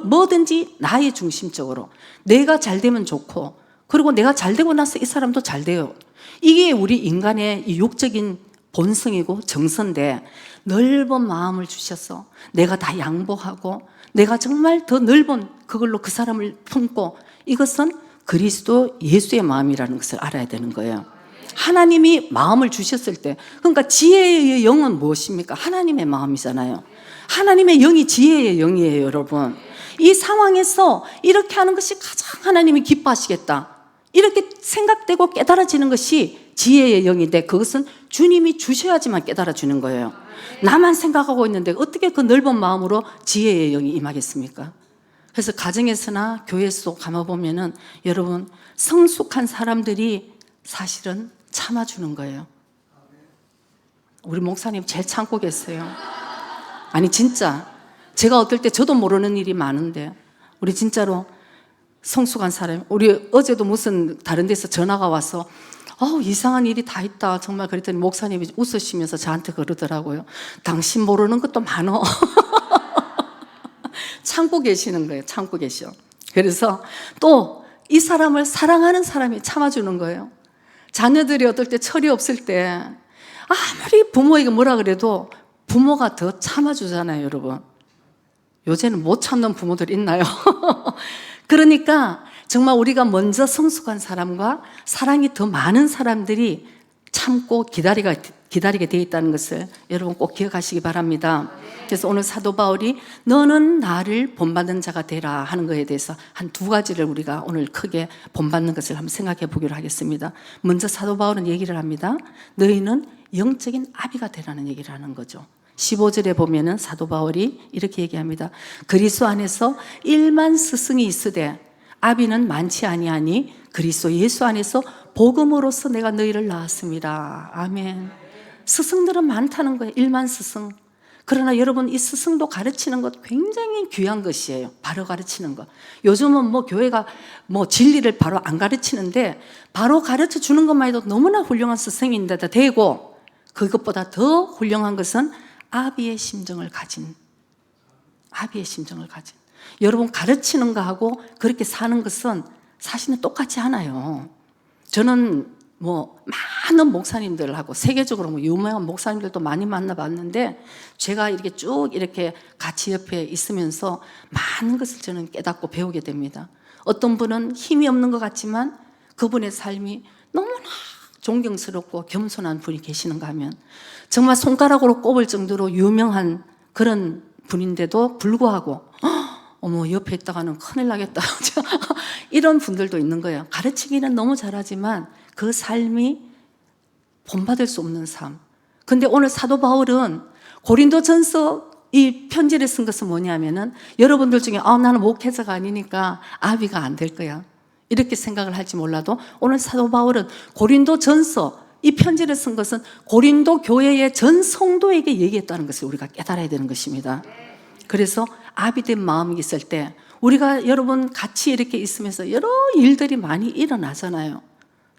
뭐든지 나의 중심적으로, 내가 잘 되면 좋고, 그리고 내가 잘 되고 나서 이 사람도 잘 돼요. 이게 우리 인간의 이 육적인 본성이고 정서인데, 넓은 마음을 주셔서 내가 다 양보하고 내가 정말 더 넓은 그걸로 그 사람을 품고, 이것은 그리스도 예수의 마음이라는 것을 알아야 되는 거예요. 하나님이 마음을 주셨을 때, 그러니까 지혜의 영은 무엇입니까? 하나님의 마음이잖아요. 하나님의 영이 지혜의 영이에요, 여러분. 이 상황에서 이렇게 하는 것이 가장 하나님이 기뻐하시겠다, 이렇게 생각되고 깨달아지는 것이 지혜의 영인데, 그것은 주님이 주셔야지만 깨달아지는 거예요. 나만 생각하고 있는데 어떻게 그 넓은 마음으로 지혜의 영이 임하겠습니까? 그래서 가정에서나 교회에서 가만보면은, 여러분, 성숙한 사람들이 사실은 참아주는 거예요. 우리 목사님 제일 참고 계세요. 아니, 진짜 제가 어떨 때 저도 모르는 일이 많은데, 우리 진짜로 성숙한 사람, 우리 어제도 무슨 다른 데서 전화가 와서 이상한 일이 다 있다 정말 그랬더니 목사님이 웃으시면서 저한테 그러더라고요. 당신 모르는 것도 많어. 참고 계시는 거예요. 참고 계셔. 그래서 또 이 사람을 사랑하는 사람이 참아주는 거예요. 자녀들이 어떨 때 철이 없을 때 아무리 부모에게 뭐라 그래도 부모가 더 참아주잖아요, 여러분. 요새는 못 참는 부모들 있나요? 그러니까 정말 우리가 먼저 성숙한 사람과 사랑이 더 많은 사람들이 참고 기다리게 돼 있다는 것을 여러분 꼭 기억하시기 바랍니다. 그래서 오늘 사도 바울이 너는 나를 본받는 자가 되라 하는 것에 대해서 한 두 가지를 우리가 오늘 크게 본받는 것을 한번 생각해 보기로 하겠습니다. 먼저 사도 바울은 얘기를 합니다. 너희는 영적인 아비가 되라는 얘기를 하는 거죠. 15절에 보면은 사도 바울이 이렇게 얘기합니다. 그리스도 안에서 1만 스승이 있으되 아비는 많지 아니하니 그리스도 예수 안에서 복음으로서 내가 너희를 낳았습니다. 아멘. 스승들은 많다는 거예요. 일만 스승. 그러나 여러분, 이 스승도 가르치는 것 굉장히 귀한 것이에요. 바로 가르치는 것. 요즘은 뭐 교회가 뭐 진리를 바로 안 가르치는데 바로 가르쳐 주는 것만 해도 너무나 훌륭한 스승인데도 되고, 그것보다 더 훌륭한 것은 아비의 심정을 가진, 여러분, 가르치는 거하고 그렇게 사는 것은 사실은 똑같지 않아요. 저는 뭐 많은 목사님들하고 세계적으로 뭐 유명한 목사님들도 많이 만나봤는데, 제가 이렇게 쭉 이렇게 같이 옆에 있으면서 많은 것을 저는 깨닫고 배우게 됩니다. 어떤 분은 힘이 없는 것 같지만 그분의 삶이 너무나 존경스럽고 겸손한 분이 계시는가 하면, 정말 손가락으로 꼽을 정도로 유명한 그런 분인데도 불구하고 어머, 옆에 있다가는 큰일 나겠다 이런 분들도 있는 거예요. 가르치기는 너무 잘하지만 그 삶이 본받을 수 없는 삶. 근데 오늘 사도 바울은 고린도전서 이 편지를 쓴 것은 뭐냐면은, 여러분들 중에 나는 목회자가 아니니까 아비가 안 될 거야 이렇게 생각을 할지 몰라도, 오늘 사도 바울은 고린도전서 이 편지를 쓴 것은 고린도 교회의 전 성도에게 얘기했다는 것을 우리가 깨달아야 되는 것입니다. 그래서 아비된 마음이 있을 때, 우리가 여러분 같이 이렇게 있으면서 여러 일들이 많이 일어나잖아요.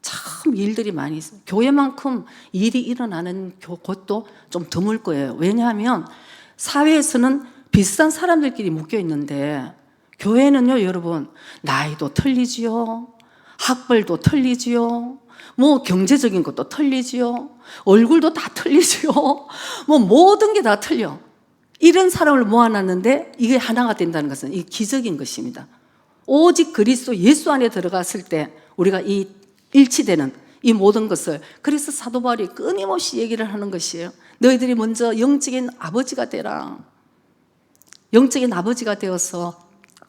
참 일들이 많이 있어요. 교회만큼 일이 일어나는 곳도 좀 드물 거예요. 왜냐하면 사회에서는 비슷한 사람들끼리 묶여 있는데, 교회는요 여러분, 나이도 틀리지요, 학벌도 틀리지요, 뭐 경제적인 것도 틀리지요, 얼굴도 다 틀리지요, 뭐 모든 게 다 틀려. 이런 사람을 모아놨는데 이게 하나가 된다는 것은 이 기적인 것입니다. 오직 그리스도 예수 안에 들어갔을 때 우리가 이 일치되는 이 모든 것을, 그래서 사도 바울이 끊임없이 얘기를 하는 것이에요. 너희들이 먼저 영적인 아버지가 되라. 영적인 아버지가 되어서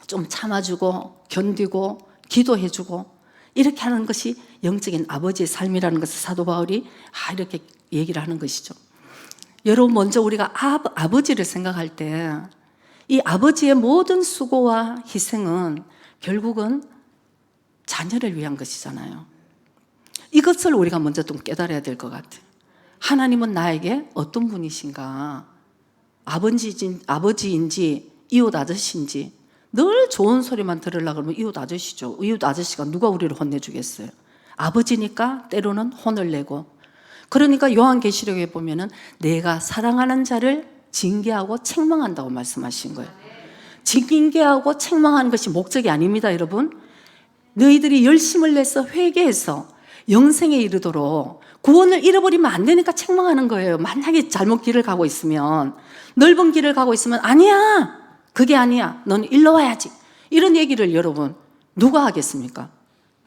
좀 참아주고 견디고 기도해주고 이렇게 하는 것이 영적인 아버지의 삶이라는 것을 사도 바울이 이렇게 얘기를 하는 것이죠. 여러분, 먼저 우리가 아버지를 생각할 때 이 아버지의 모든 수고와 희생은 결국은 자녀를 위한 것이잖아요. 이것을 우리가 먼저 좀 깨달아야 될 것 같아요. 하나님은 나에게 어떤 분이신가? 아버지인지 이웃 아저씨인지. 늘 좋은 소리만 들으려고 그러면 이웃 아저씨죠. 이웃 아저씨가 누가 우리를 혼내주겠어요? 아버지니까 때로는 혼을 내고. 그러니까 요한계시록에 보면은 내가 사랑하는 자를 징계하고 책망한다고 말씀하신 거예요. 징계하고 책망하는 것이 목적이 아닙니다, 여러분. 너희들이 열심을 내서 회개해서 영생에 이르도록, 구원을 잃어버리면 안 되니까 책망하는 거예요. 만약에 잘못 길을 가고 있으면, 넓은 길을 가고 있으면 아니야, 그게 아니야, 너는 일로 와야지, 이런 얘기를 여러분 누가 하겠습니까?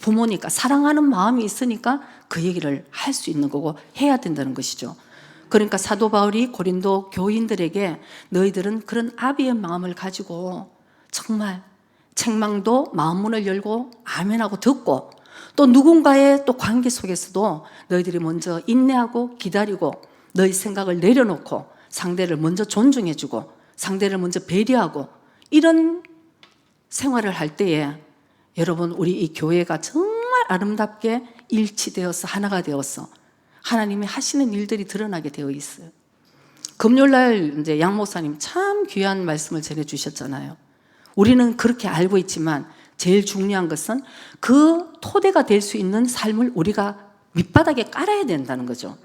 부모니까, 사랑하는 마음이 있으니까 그 얘기를 할 수 있는 거고 해야 된다는 것이죠. 그러니까 사도 바울이 고린도 교인들에게 너희들은 그런 아비의 마음을 가지고 정말 책망도 마음 문을 열고 아멘하고 듣고, 또 누군가의 또 관계 속에서도 너희들이 먼저 인내하고 기다리고 너희 생각을 내려놓고 상대를 먼저 존중해주고 상대를 먼저 배려하고, 이런 생활을 할 때에 여러분, 우리 이 교회가 정말 아름답게 일치되어서 하나가 되어서 하나님이 하시는 일들이 드러나게 되어 있어요. 금요일날 이제 양 목사님 참 귀한 말씀을 전해주셨잖아요. 우리는 그렇게 알고 있지만 제일 중요한 것은 그 토대가 될 수 있는 삶을 우리가 밑바닥에 깔아야 된다는 거죠.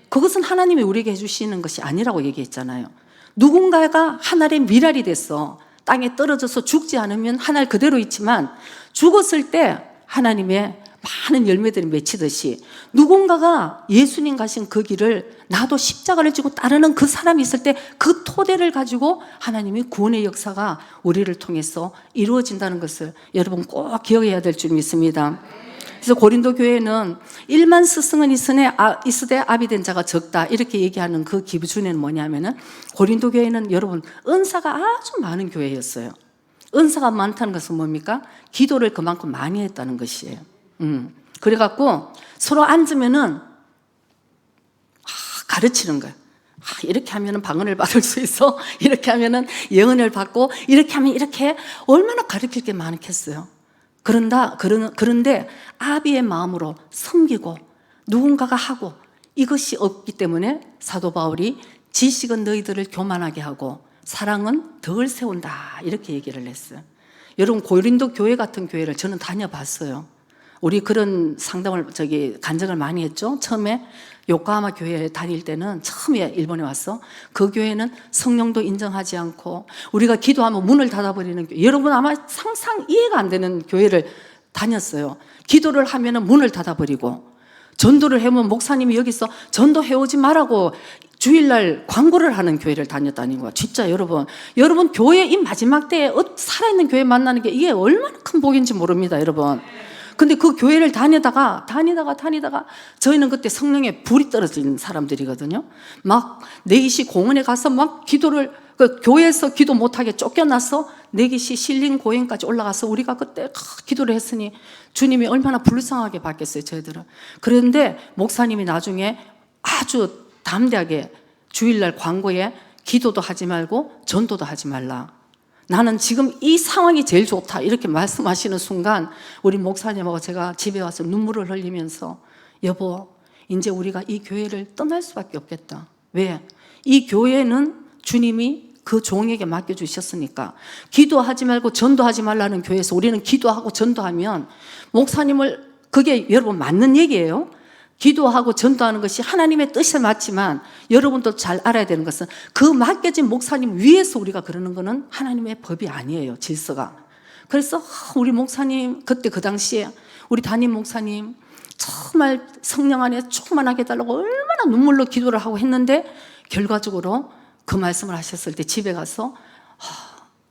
그것은 하나님이 우리에게 해주시는 것이 아니라고 얘기했잖아요. 누군가가 하늘의 미랄이 돼서 땅에 떨어져서 죽지 않으면 하늘 그대로 있지만, 죽었을 때 하나님의 많은 열매들이 맺히듯이 누군가가 예수님 가신 그 길을 나도 십자가를 지고 따르는 그 사람이 있을 때 그 토대를 가지고 하나님이 구원의 역사가 우리를 통해서 이루어진다는 것을 여러분 꼭 기억해야 될 줄 믿습니다. 그래서 고린도 교회는 일만 스승은 있으되 아비된 자가 적다 이렇게 얘기하는 그 기준에는 뭐냐면은, 고린도 교회는 여러분 은사가 아주 많은 교회였어요. 은사가 많다는 것은 뭡니까? 기도를 그만큼 많이 했다는 것이에요. 그래갖고 서로 앉으면은 가르치는 거예요. 이렇게 하면은 방언을 받을 수 있어. 이렇게 하면은 예언을 받고, 이렇게 하면 이렇게, 얼마나 가르칠 게 많겠어요. 그런데 아비의 마음으로 섬기고 누군가가 하고 이것이 없기 때문에 사도 바울이 지식은 너희들을 교만하게 하고 사랑은 덜 세운다 이렇게 얘기를 했어요. 여러분 고린도 교회 같은 교회를 저는 다녀봤어요. 우리 그런 상담을 간증을 많이 했죠. 처음에 요코하마 교회에 다닐 때는 처음에 일본에 와서 그 교회는 성령도 인정하지 않고 우리가 기도하면 문을 닫아버리는 교회. 여러분 아마 상상 이해가 안 되는 교회를 다녔어요. 기도를 하면 문을 닫아버리고 전도를 해오면 목사님이 여기서 전도해오지 말라고 주일날 광고를 하는 교회를 다녔다는 거야. 진짜 여러분 교회 이 마지막 때에 살아있는 교회 만나는 게 이게 얼마나 큰 복인지 모릅니다, 여러분. 근데 그 교회를 다니다가 저희는 그때 성령에 불이 떨어진 사람들이거든요. 막 4기시 공원에 가서 막 기도를 교회에서 기도 못하게 쫓겨나서 4기시 신림 고행까지 올라가서 우리가 그때 기도를 했으니 주님이 얼마나 불쌍하게 받겠어요, 저희들은. 그런데 목사님이 나중에 아주 담대하게 주일날 광고에 기도도 하지 말고 전도도 하지 말라. 나는 지금 이 상황이 제일 좋다 이렇게 말씀하시는 순간 우리 목사님하고 제가 집에 와서 눈물을 흘리면서 여보 이제 우리가 이 교회를 떠날 수밖에 없겠다. 왜? 이 교회는 주님이 그 종에게 맡겨주셨으니까. 기도하지 말고 전도하지 말라는 교회에서 우리는 기도하고 전도하면 목사님을, 그게 여러분 맞는 얘기예요. 기도하고 전도하는 것이 하나님의 뜻에 맞지만 여러분도 잘 알아야 되는 것은 그 맡겨진 목사님 위에서 우리가 그러는 것은 하나님의 법이 아니에요, 질서가. 그래서 우리 목사님 그때 그 당시에 우리 담임 목사님 정말 성령 안에 충만하게 해달라고 얼마나 눈물로 기도를 하고 했는데 결과적으로 그 말씀을 하셨을 때 집에 가서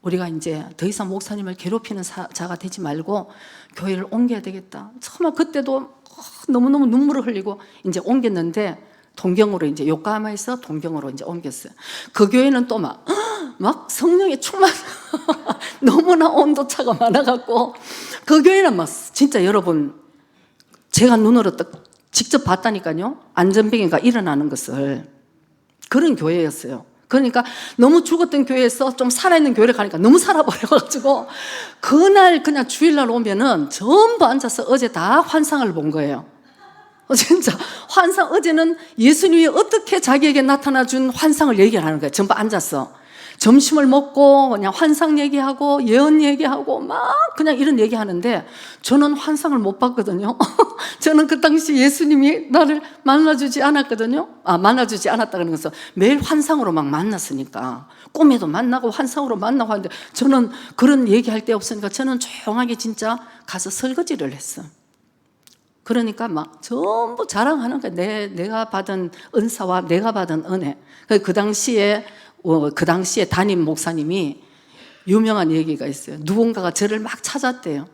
우리가 이제 더 이상 목사님을 괴롭히는 자가 되지 말고 교회를 옮겨야 되겠다. 정말 그때도 너무너무 눈물을 흘리고 이제 옮겼는데 동경으로 이제 요코하마에서 동경으로 이제 옮겼어요. 그 교회는 또 막 성령의 충만 너무나 온도차가 많아갖고 그 교회는 막 진짜 여러분 제가 눈으로 직접 봤다니까요. 안전병이가 일어나는 것을. 그런 교회였어요. 그러니까 너무 죽었던 교회에서 좀 살아있는 교회를 가니까 너무 살아버려가지고 그날 그냥 주일날 오면은 전부 앉아서 어제 다 환상을 본 거예요. 진짜 환상, 어제는 예수님이 어떻게 자기에게 나타나준 환상을 얘기하는 거예요. 전부 앉아서 점심을 먹고 그냥 환상 얘기하고 예언 얘기하고 막 그냥 이런 얘기하는데 저는 환상을 못 봤거든요. 저는 그 당시 예수님이 나를 만나주지 않았거든요. 만나주지 않았다는 것은 매일 환상으로 막 만났으니까 꿈에도 만나고 환상으로 만나고 하는데 저는 그런 얘기할 데 없으니까 저는 조용하게 진짜 가서 설거지를 했어. 그러니까 막 전부 자랑하는 거야. 내가 받은 은사와 내가 받은 은혜. 그 당시에 담임 목사님이 유명한 얘기가 있어요. 누군가가 저를 막 찾았대요.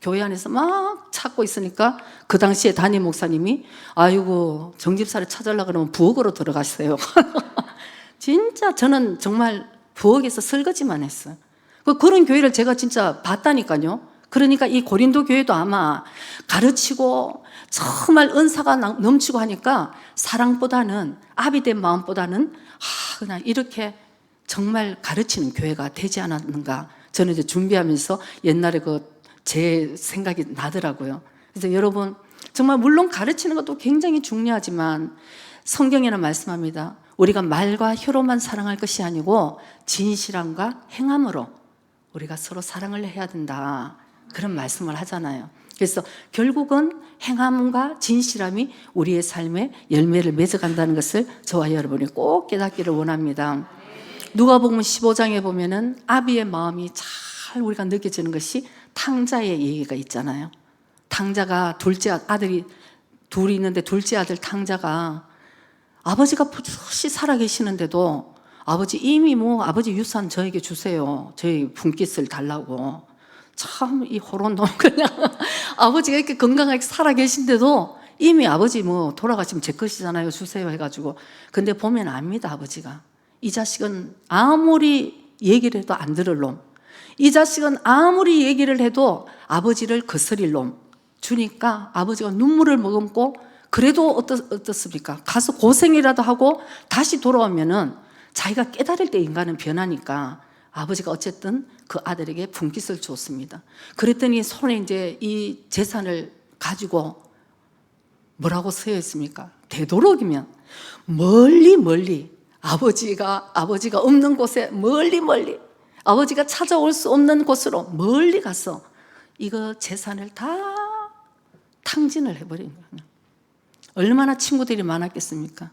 교회 안에서 막 찾고 있으니까 그 당시에 담임 목사님이 아이고 정집사를 찾으려고 그러면 부엌으로 들어가세요. 진짜 저는 정말 부엌에서 설거지만 했어요. 그런 교회를 제가 진짜 봤다니까요. 그러니까 이 고린도 교회도 아마 가르치고 정말 은사가 넘치고 하니까 사랑보다는 아비된 마음보다는 그냥 이렇게 정말 가르치는 교회가 되지 않았는가. 저는 이제 준비하면서 옛날에 제 생각이 나더라고요. 그래서 여러분 정말 물론 가르치는 것도 굉장히 중요하지만 성경에는 말씀합니다. 우리가 말과 혀로만 사랑할 것이 아니고 진실함과 행함으로 우리가 서로 사랑을 해야 된다. 그런 말씀을 하잖아요. 그래서 결국은 행함과 진실함이 우리의 삶에 열매를 맺어간다는 것을 저와 여러분이 꼭 깨닫기를 원합니다. 누가복음 15장에 보면은 아비의 마음이 잘 우리가 느껴지는 것이 탕자의 얘기가 있잖아요. 탕자가 둘째 아들이 둘이 있는데 둘째 아들 탕자가 아버지가 부지런히 살아 계시는데도 아버지 이미 아버지 유산 저에게 주세요. 저희 분깃을 달라고. 참 이 호론놈 그냥 아버지가 이렇게 건강하게 살아 계신데도 이미 아버지 돌아가시면 제 것이잖아요. 주세요 해가지고. 근데 보면 압니다. 아버지가 이 자식은 아무리 얘기를 해도 안 들을 놈, 이 자식은 아무리 얘기를 해도 아버지를 거스릴 놈 주니까 아버지가 눈물을 머금고 그래도 어떻습니까? 가서 고생이라도 하고 다시 돌아오면은 자기가 깨달을 때 인간은 변하니까 아버지가 어쨌든 그 아들에게 분깃을 줬습니다. 그랬더니 손에 이제 이 재산을 가지고 뭐라고 쓰여 있습니까? 되도록이면 멀리 멀리 아버지가 없는 곳에 멀리 아버지가 찾아올 수 없는 곳으로 멀리 가서 이거 재산을 다 탕진을 해버리는 거예요. 얼마나 친구들이 많았겠습니까?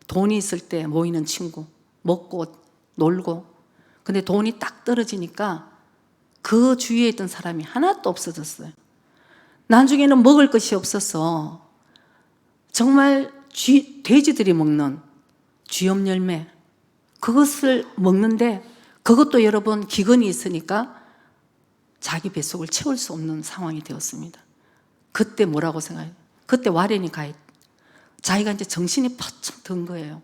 돈이 있을 때 모이는 친구, 먹고 놀고. 근데 돈이 딱 떨어지니까 그 주위에 있던 사람이 하나도 없어졌어요. 나중에는 먹을 것이 없어서 정말 돼지들이 먹는 쥐염 열매, 그것을 먹는데 그것도 여러분 기근이 있으니까 자기 뱃속을 채울 수 없는 상황이 되었습니다. 그때 뭐라고 생각해요? 그때 와련이 가해. 자기가 이제 정신이 퍼쩍 든 거예요.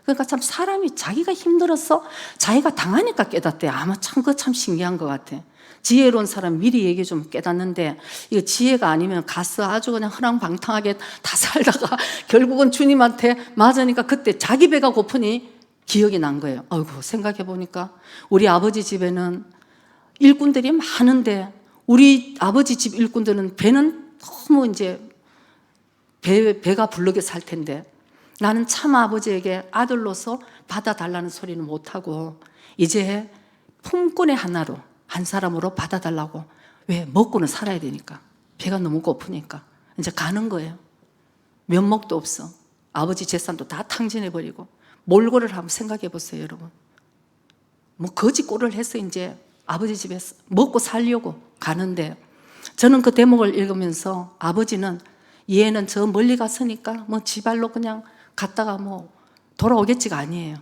그러니까 참 사람이 자기가 힘들어서 자기가 당하니까 깨닫대. 아마 참 그거 참 신기한 것 같아. 지혜로운 사람 미리 얘기 좀 깨닫는데 이거 지혜가 아니면 가서 아주 그냥 허랑방탕하게 다 살다가 결국은 주님한테 맞으니까 그때 자기 배가 고프니 기억이 난 거예요. 아이고, 생각해 보니까 우리 아버지 집에는 일꾼들이 많은데 우리 아버지 집 일꾼들은 배는 너무 이제 배가 부르게 살 텐데 나는 참 아버지에게 아들로서 받아달라는 소리는 못하고 이제 품꾼의 하나로 한 사람으로 받아달라고. 왜? 먹고는 살아야 되니까. 배가 너무 고프니까 이제 가는 거예요. 면목도 없어. 아버지 재산도 다 탕진해버리고. 몰골을 한번 생각해 보세요, 여러분. 뭐 거지 꼴을 해서 이제 아버지 집에 먹고 살려고 가는데 저는 그 대목을 읽으면서 아버지는 얘는 저 멀리 갔으니까 뭐 지발로 그냥 갔다가 뭐 돌아오겠지가 아니에요.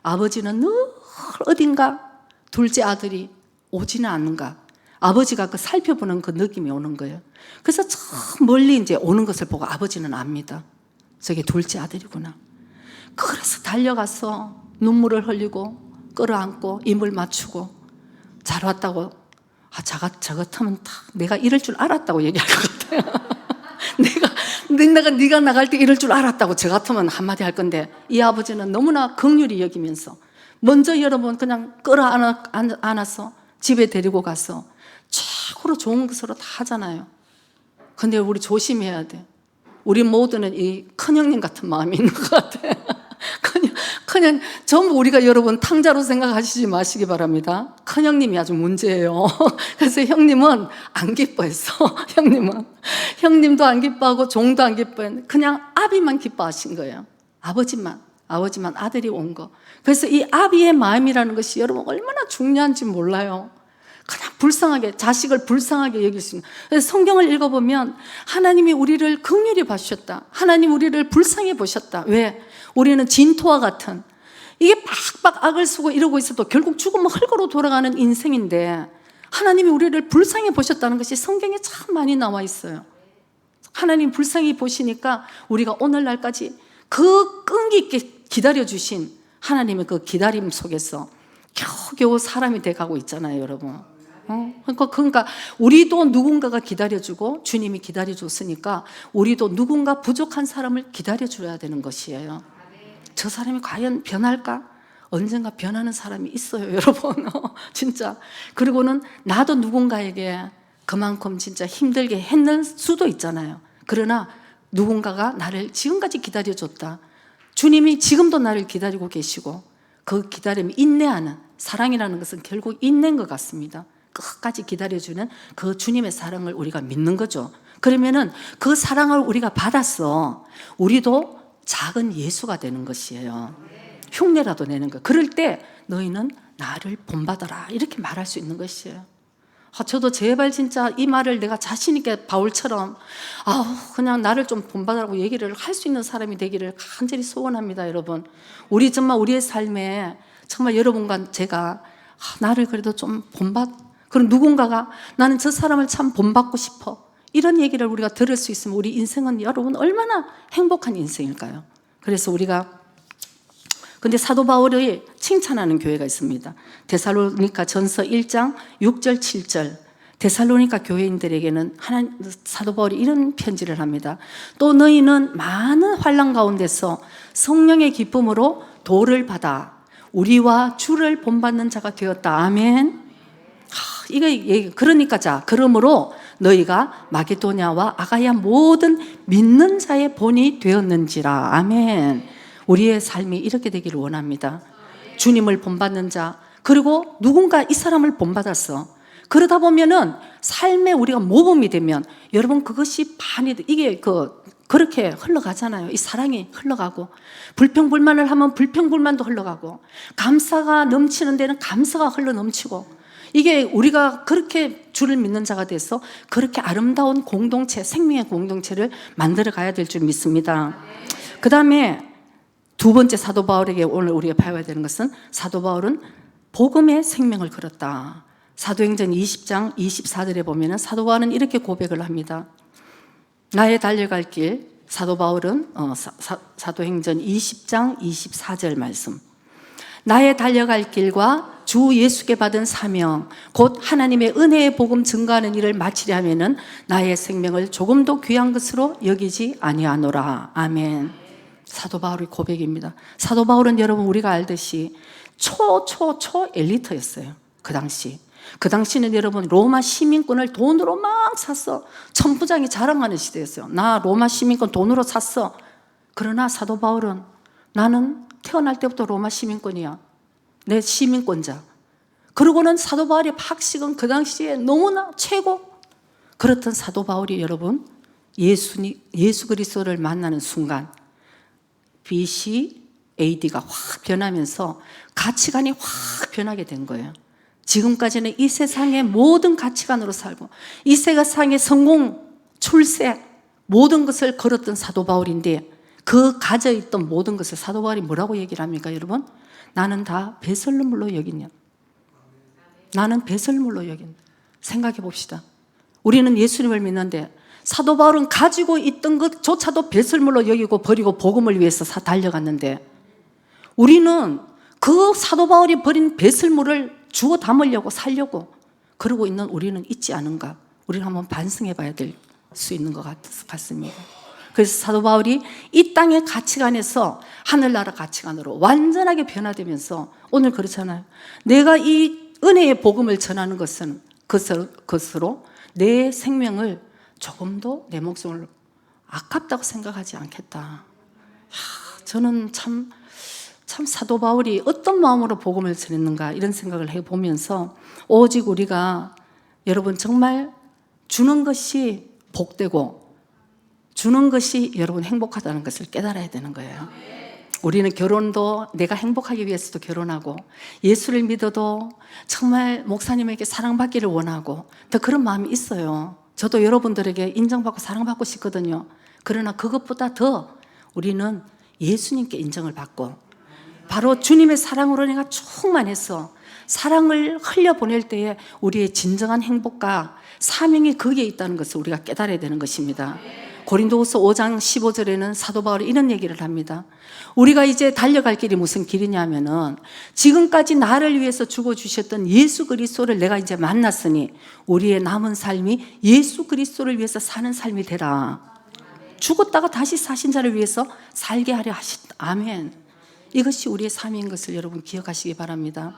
아버지는 늘 어딘가 둘째 아들이 오지는 않는가. 아버지가 그 살펴보는 그 느낌이 오는 거예요. 그래서 저 멀리 이제 오는 것을 보고 아버지는 압니다. 저게 둘째 아들이구나. 그래서 달려가서 눈물을 흘리고 끌어안고 입을 맞추고 잘 왔다고. 저 같으면 다 내가 이럴 줄 알았다고 얘기할 것 같아요. 네가 나갈 때 이럴 줄 알았다고 저 같으면 한마디 할 건데 이 아버지는 너무나 긍휼히 여기면서 먼저 여러분 그냥 끌어안아서 집에 데리고 가서 최고로 좋은 것으로 다 하잖아요. 근데 우리 조심해야 돼. 우리 모두는 이 큰형님 같은 마음이 있는 것 같아요. 그냥 전부 우리가 여러분 탕자로 생각하시지 마시기 바랍니다. 큰형님이 아주 문제예요. 그래서 형님은 안 기뻐했어. 형님도 안 기뻐하고 종도 안 기뻐했는데 그냥 아비만 기뻐하신 거예요. 아버지만 아들이 온 거. 그래서 이 아비의 마음이라는 것이 여러분 얼마나 중요한지 몰라요. 그냥 불쌍하게, 자식을 불쌍하게 여길 수 있는. 그래서 성경을 읽어보면 하나님이 우리를 긍휼히 봐주셨다. 하나님 우리를 불쌍히 보셨다. 왜? 우리는 진토와 같은, 이게 빡빡 악을 쓰고 이러고 있어도 결국 죽으면 흙으로 돌아가는 인생인데 하나님이 우리를 불쌍히 보셨다는 것이 성경에 참 많이 나와 있어요. 하나님 불쌍히 보시니까 우리가 오늘날까지 그 끈기 있게 기다려주신 하나님의 그 기다림 속에서 겨우겨우 사람이 돼가고 있잖아요, 여러분. 그러니까 우리도 누군가가 기다려주고 주님이 기다려줬으니까 우리도 누군가 부족한 사람을 기다려줘야 되는 것이에요. 저 사람이 과연 변할까? 언젠가 변하는 사람이 있어요, 여러분. 진짜. 그리고는 나도 누군가에게 그만큼 진짜 힘들게 했는 수도 있잖아요. 그러나 누군가가 나를 지금까지 기다려줬다. 주님이 지금도 나를 기다리고 계시고 그 기다림이 인내하는, 사랑이라는 것은 결국 인내인 것 같습니다. 끝까지 기다려주는 그 주님의 사랑을 우리가 믿는 거죠. 그러면은 그 사랑을 우리가 받았어. 우리도 작은 예수가 되는 것이에요. 흉내라도 내는 거. 그럴 때 너희는 나를 본받아라 이렇게 말할 수 있는 것이에요. 저도 제발 진짜 이 말을 내가 자신 있게 바울처럼 그냥 나를 좀 본받으라고 얘기를 할 수 있는 사람이 되기를 간절히 소원합니다, 여러분. 우리 정말 우리의 삶에 정말 여러분과 제가 나를 그래도 좀 그럼 누군가가 나는 저 사람을 참 본받고 싶어, 이런 얘기를 우리가 들을 수 있으면 우리 인생은 여러분 얼마나 행복한 인생일까요? 그래서 근데 사도 바울이 칭찬하는 교회가 있습니다. 데살로니가 전서 1장 6절 7절. 데살로니가 교회인들에게는 사도 바울이 이런 편지를 합니다. 또 너희는 많은 환난 가운데서 성령의 기쁨으로 도를 받아 우리와 주를 본받는 자가 되었다. 아멘. 그러니까 그러므로 너희가 마게도냐와 아가야 모든 믿는 자의 본이 되었는지라. 아멘. 우리의 삶이 이렇게 되기를 원합니다. 주님을 본받는 자, 그리고 누군가 이 사람을 본받았어. 그러다 보면은 삶에 우리가 모범이 되면 여러분 그것이 반이 이게 그렇게 흘러가잖아요. 이 사랑이 흘러가고, 불평불만을 하면 불평불만도 흘러가고, 감사가 넘치는 데는 감사가 흘러 넘치고, 이게 우리가 그렇게 주를 믿는 자가 돼서 그렇게 아름다운 공동체, 생명의 공동체를 만들어 가야 될 줄 믿습니다. 그 다음에 두 번째 사도 바울에게 오늘 우리가 배워야 되는 것은, 사도 바울은 복음의 생명을 걸었다. 사도행전 20장 24절에 보면 사도 바울은 이렇게 고백을 합니다. 나의 달려갈 길, 사도 바울은 사도행전 20장 24절 말씀. 나의 달려갈 길과 주 예수께 받은 사명, 곧 하나님의 은혜의 복음 증거하는 일을 마치려 하면은 나의 생명을 조금도 귀한 것으로 여기지 아니하노라. 아멘. 사도 바울의 고백입니다. 사도 바울은 여러분 우리가 알듯이 초 엘리트였어요. 그 당시. 그 당시는 여러분 로마 시민권을 돈으로 막 샀어. 천부장이 자랑하는 시대였어요. 나 로마 시민권 돈으로 샀어. 그러나 사도 바울은 나는 태어날 때부터 로마 시민권이야. 내 시민권자. 그러고는 사도 바울의 박식은 그 당시에 너무나 최고. 그렇던 사도 바울이 여러분 예수 그리스도를 만나는 순간 BC AD가 확 변하면서 가치관이 확 변하게 된 거예요. 지금까지는 이 세상의 모든 가치관으로 살고 이 세상의 성공, 출세 모든 것을 걸었던 사도 바울인데, 그 가져있던 모든 것을 사도 바울이 뭐라고 얘기를 합니까 여러분? 나는 다 배설물로 여기냐. 나는 배설물로 여긴다. 생각해 봅시다. 우리는 예수님을 믿는데 사도 바울은 가지고 있던 것조차도 배설물로 여기고 버리고 복음을 위해서 달려갔는데, 우리는 그 사도 바울이 버린 배설물을 주워 담으려고 살려고 그러고 있는 우리는 있지 않은가? 우리는 한번 반성해 봐야 될 수 있는 것 같습니다. 그래서 사도 바울이 이 땅의 가치관에서 하늘나라 가치관으로 완전하게 변화되면서 오늘 그렇잖아요. 내가 이 은혜의 복음을 전하는 것으로 내 생명을 조금도 내 목숨을 아깝다고 생각하지 않겠다. 저는 참 사도 바울이 어떤 마음으로 복음을 전했는가 이런 생각을 해보면서, 오직 우리가 여러분 정말 주는 것이 복되고 주는 것이 여러분 행복하다는 것을 깨달아야 되는 거예요. 우리는 결혼도 내가 행복하기 위해서도 결혼하고, 예수를 믿어도 정말 목사님에게 사랑받기를 원하고, 더 그런 마음이 있어요. 저도 여러분들에게 인정받고 사랑받고 싶거든요. 그러나 그것보다 더 우리는 예수님께 인정을 받고, 바로 주님의 사랑으로 내가 충만해서 사랑을 흘려보낼 때에 우리의 진정한 행복과 사명이 거기에 있다는 것을 우리가 깨달아야 되는 것입니다. 고린도후서 5장 15절에는 사도 바울이 이런 얘기를 합니다. 우리가 이제 달려갈 길이 무슨 길이냐면은, 지금까지 나를 위해서 죽어주셨던 예수 그리스도를 내가 이제 만났으니 우리의 남은 삶이 예수 그리스도를 위해서 사는 삶이 되라. 죽었다가 다시 사신 자를 위해서 살게 하려 하신다. 아멘. 이것이 우리의 삶인 것을 여러분 기억하시기 바랍니다.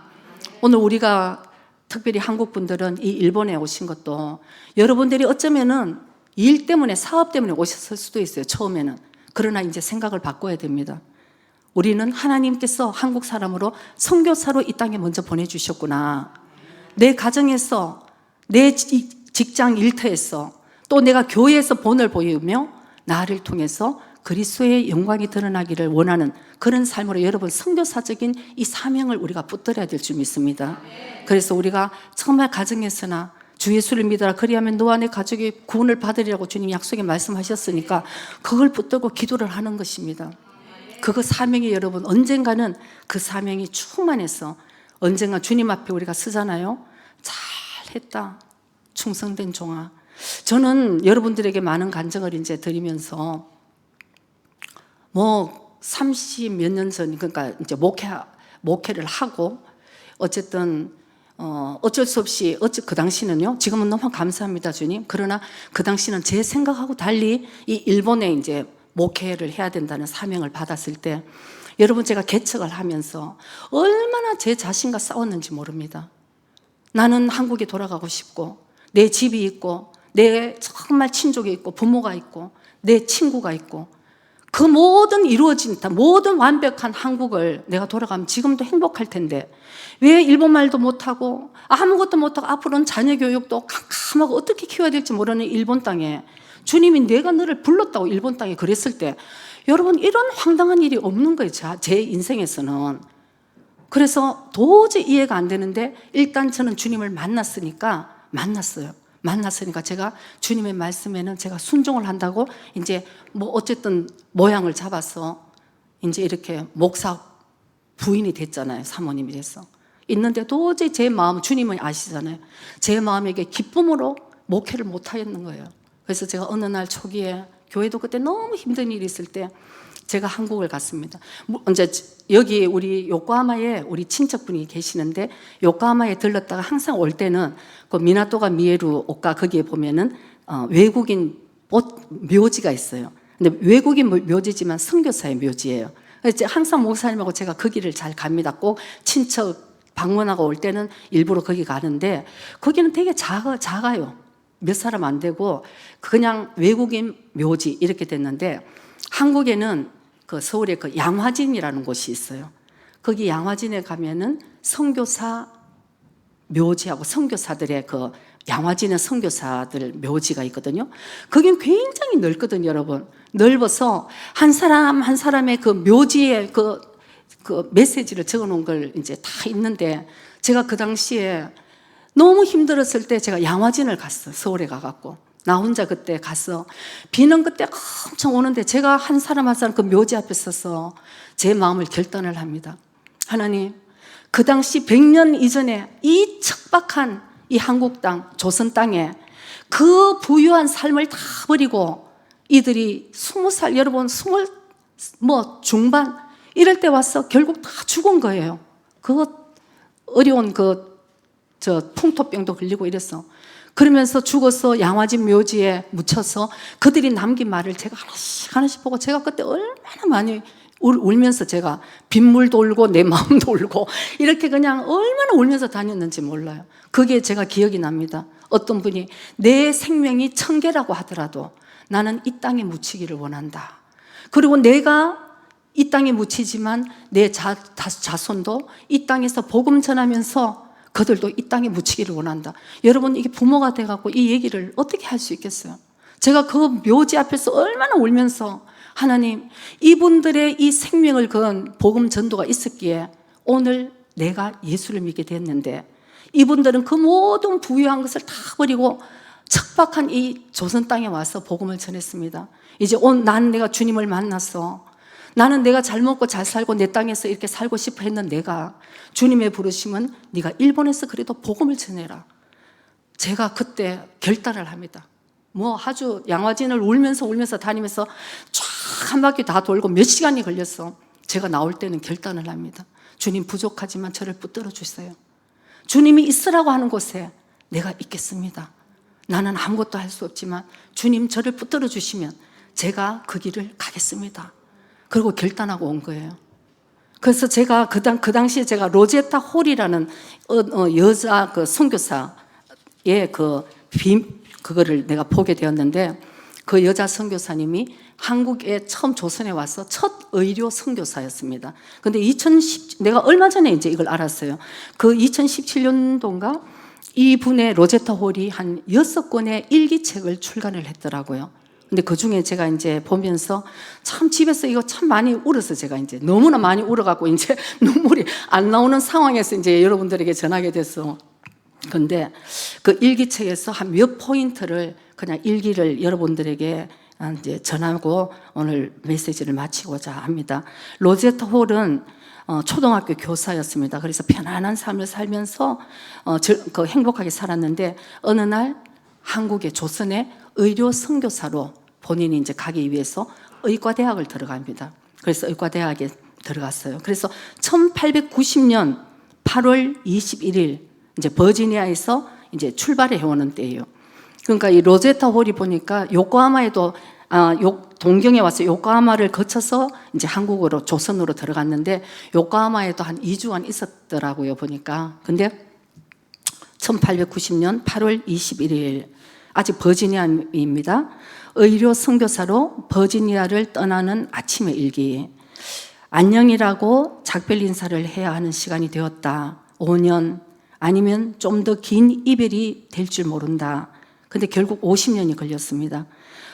오늘 우리가 특별히 한국 분들은 이 일본에 오신 것도 여러분들이 어쩌면은 일 때문에, 사업 때문에 오셨을 수도 있어요, 처음에는. 그러나 이제 생각을 바꿔야 됩니다. 우리는 하나님께서 한국 사람으로 선교사로 이 땅에 먼저 보내주셨구나. 내 가정에서, 내 직장 일터에서, 또 내가 교회에서 본을 보이며 나를 통해서 그리스도의 영광이 드러나기를 원하는 그런 삶으로 여러분 선교사적인 이 사명을 우리가 붙들어야 될 줄 믿습니다. 그래서 우리가 정말 가정에서나 주 예수를 믿어라 그리하면 너와 내 가족이 구원을 받으리라고 주님 약속에 말씀하셨으니까 그걸 붙들고 기도를 하는 것입니다. 그거 사명이 여러분 언젠가는 그 사명이 충만해서 언젠가 주님 앞에 우리가 서잖아요. 잘했다, 충성된 종아. 저는 여러분들에게 많은 간증을 이제 드리면서 30 몇 년 전, 그러니까 이제 목회를 하고, 어쨌든 어쩔 수 없이 그 당시는요, 지금은 너무 감사합니다 주님. 그러나 그 당시는 제 생각하고 달리 이 일본에 이제 목회를 해야 된다는 사명을 받았을 때, 여러분 제가 개척을 하면서 얼마나 제 자신과 싸웠는지 모릅니다. 나는 한국에 돌아가고 싶고 내 집이 있고 내 정말 친족이 있고 부모가 있고 내 친구가 있고 그 모든 이루어진 모든 완벽한 한국을 내가 돌아가면 지금도 행복할 텐데 왜 일본말도 못하고 아무것도 못하고 앞으로는 자녀 교육도 캄캄하고 어떻게 키워야 될지 모르는 일본 땅에 주님이 내가 너를 불렀다고 일본 땅에 그랬을 때 여러분 이런 황당한 일이 없는 거예요. 제 인생에서는. 그래서 도저히 이해가 안 되는데 일단 저는 주님을 만났으니까 제가 주님의 말씀에는 제가 순종을 한다고 이제 뭐 어쨌든 모양을 잡아서 이제 이렇게 목사 부인이 됐잖아요. 사모님이 돼서. 있는데 도저히 제 마음, 주님은 아시잖아요. 제 마음에게 기쁨으로 목회를 못 하겠는 거예요. 그래서 제가 어느 날 초기에 교회도 그때 너무 힘든 일이 있을 때 제가 한국을 갔습니다. 이제 여기 우리 요코하마에 우리 친척분이 계시는데 요코하마에 들렀다가 항상 올 때는 그 미나토가 미에루 오카 거기에 보면은 외국인 묘지가 있어요. 근데 외국인 묘지지만 선교사의 묘지예요. 그래서 항상 목사님하고 제가 거기를 잘 갑니다. 꼭 친척 방문하고 올 때는 일부러 거기 가는데 거기는 되게 작아요. 몇 사람 안 되고 그냥 외국인 묘지 이렇게 됐는데 한국에는 그 서울에 그 양화진이라는 곳이 있어요. 거기 양화진에 가면은 선교사 묘지하고 선교사들의 그 양화진의 선교사들 묘지가 있거든요. 거긴 굉장히 넓거든요, 여러분. 넓어서 한 사람 한 사람의 그 묘지에 그 메시지를 적어 놓은 걸 이제 다 있는데 제가 그 당시에 너무 힘들었을 때 제가 양화진을 갔어요. 서울에 가갖고. 나 혼자 그때 갔어. 비는 그때 엄청 오는데 제가 한 사람 한 사람 그 묘지 앞에 서서 제 마음을 결단을 합니다. 하나님, 그 당시 100년 이전에 이 척박한 이 한국 땅, 조선 땅에 그 부유한 삶을 다 버리고 이들이 20살, 여러분 20 중반 이럴 때 와서 결국 다 죽은 거예요. 그 어려운 풍토병도 걸리고 이랬어. 그러면서 죽어서 양화진 묘지에 묻혀서 그들이 남긴 말을 제가 하나씩 보고 제가 그때 얼마나 많이 울면서 제가 빗물도 울고 내 마음도 울고 이렇게 그냥 얼마나 울면서 다녔는지 몰라요. 그게 제가 기억이 납니다. 어떤 분이 내 생명이 1000개라고 하더라도 나는 이 땅에 묻히기를 원한다. 그리고 내가 이 땅에 묻히지만 내 자손도 이 땅에서 복음 전하면서 그들도 이 땅에 묻히기를 원한다. 여러분 이게 부모가 돼갖고 이 얘기를 어떻게 할 수 있겠어요? 제가 그 묘지 앞에서 얼마나 울면서 하나님 이분들의 이 생명을 건 복음 전도가 있었기에 오늘 내가 예수를 믿게 됐는데 이분들은 그 모든 부유한 것을 다 버리고 척박한 이 조선 땅에 와서 복음을 전했습니다. 이제 난 내가 주님을 만났어. 나는 내가 잘 먹고 잘 살고 내 땅에서 이렇게 살고 싶어 했는 내가 주님의 부르심은 네가 일본에서 그래도 복음을 전해라. 제가 그때 결단을 합니다. 아주 양화진을 울면서 다니면서 쫙 한 바퀴 다 돌고 몇 시간이 걸렸어. 제가 나올 때는 결단을 합니다. 주님 부족하지만 저를 붙들어 주세요. 주님이 있으라고 하는 곳에 내가 있겠습니다. 나는 아무것도 할 수 없지만 주님 저를 붙들어 주시면 제가 그 길을 가겠습니다. 그리고 결단하고 온 거예요. 그래서 제가 그 당시에 제가 로제타 홀이라는 여자 그 선교사의 그거를 내가 보게 되었는데 그 여자 선교사님이 한국에 처음 조선에 와서 첫 의료 선교사였습니다. 근데 내가 얼마 전에 이제 이걸 알았어요. 그 2017년도인가 이분의 로제타 홀이 한 6권의 일기책을 출간을 했더라고요. 근데 그 중에 제가 이제 보면서 참 집에서 이거 참 많이 울어서 제가 이제 너무나 많이 울어갖고 이제 눈물이 안 나오는 상황에서 이제 여러분들에게 전하게 됐어. 근데 그 일기책에서 한 몇 포인트를 그냥 일기를 여러분들에게 이제 전하고 오늘 메시지를 마치고자 합니다. 로제타 홀은 초등학교 교사였습니다. 그래서 편안한 삶을 살면서 행복하게 살았는데 어느 날 한국의 조선의 의료 선교사로 본인이 이제 가기 위해서 의과대학을 들어갑니다. 그래서 의과대학에 들어갔어요. 그래서 1890년 8월 21일 이제 버지니아에서 이제 출발해 오는 때예요. 그러니까 이 로제타 홀이 보니까 요코하마에도 동경에 와서 요코하마를 거쳐서 이제 한국으로 조선으로 들어갔는데 요코하마에도 한 2주간 있었더라고요 보니까. 근데 1890년 8월 21일 아직 버지니아입니다. 의료 선교사로 버지니아를 떠나는 아침의 일기. 안녕이라고 작별 인사를 해야 하는 시간이 되었다. 5년 아니면 좀 더 긴 이별이 될 줄 모른다. 근데 결국 50년이 걸렸습니다.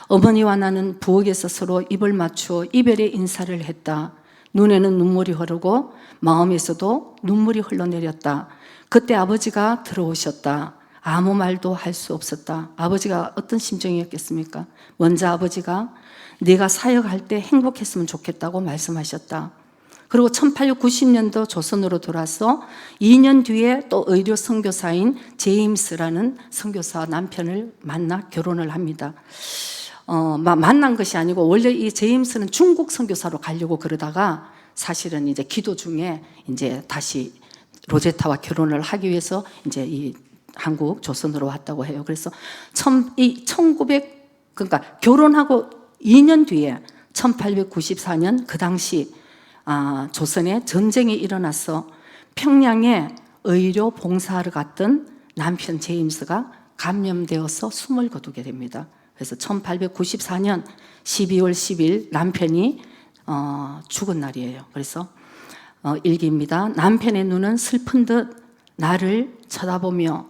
어머니와 나는 부엌에서 서로 입을 맞추어 이별의 인사를 했다. 눈에는 눈물이 흐르고 마음에서도 눈물이 흘러내렸다. 그때 아버지가 들어오셨다. 아무 말도 할 수 없었다. 아버지가 어떤 심정이었겠습니까? 먼저 아버지가 네가 사역할 때 행복했으면 좋겠다고 말씀하셨다. 그리고 1890년도 조선으로 돌아서 2년 뒤에 또 의료 선교사인 제임스라는 선교사 남편을 만나 결혼을 합니다. 만난 것이 아니고 원래 이 제임스는 중국 선교사로 가려고 그러다가 사실은 이제 기도 중에 이제 다시 로제타와 결혼을 하기 위해서 이제 이 한국 조선으로 왔다고 해요. 그래서 1900 그러니까 결혼하고 2년 뒤에 1894년 그 당시 조선에 전쟁이 일어나서 평양에 의료 봉사하러 갔던 남편 제임스가 감염되어서 숨을 거두게 됩니다. 그래서 1894년 12월 10일 남편이 죽은 날이에요. 그래서 일기입니다. 남편의 눈은 슬픈 듯 나를 쳐다보며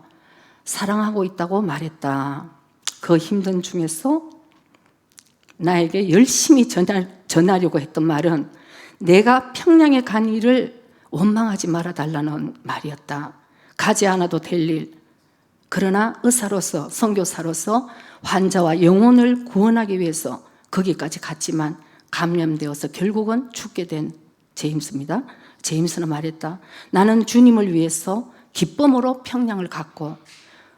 사랑하고 있다고 말했다. 그 힘든 중에서 나에게 열심히 전하려고 했던 말은 내가 평양에 간 일을 원망하지 말아달라는 말이었다. 가지 않아도 될 일. 그러나 의사로서 선교사로서 환자와 영혼을 구원하기 위해서 거기까지 갔지만 감염되어서 결국은 죽게 된 제임스입니다. 제임스는 말했다. 나는 주님을 위해서 기쁨으로 평양을 갔고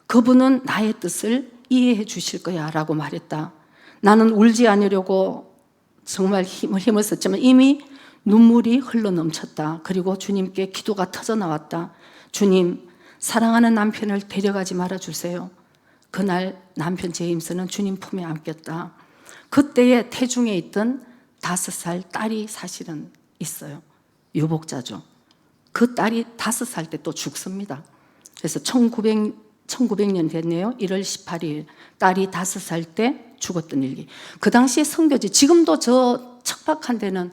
그분은 나의 뜻을 이해해 주실 거야 라고 말했다. 나는 울지 않으려고 정말 힘을 썼지만 이미 눈물이 흘러 넘쳤다. 그리고 주님께 기도가 터져 나왔다. 주님, 사랑하는 남편을 데려가지 말아주세요. 그날 남편 제임스는 주님 품에 안겼다. 그때에 태중에 있던 5살 딸이 사실은 있어요. 유복자죠. 그 딸이 5살 때 또 죽습니다. 그래서 1900년 됐네요. 1월 18일 딸이 5살 때 죽었던 일기. 그 당시에 선교지, 지금도 저 척박한 데는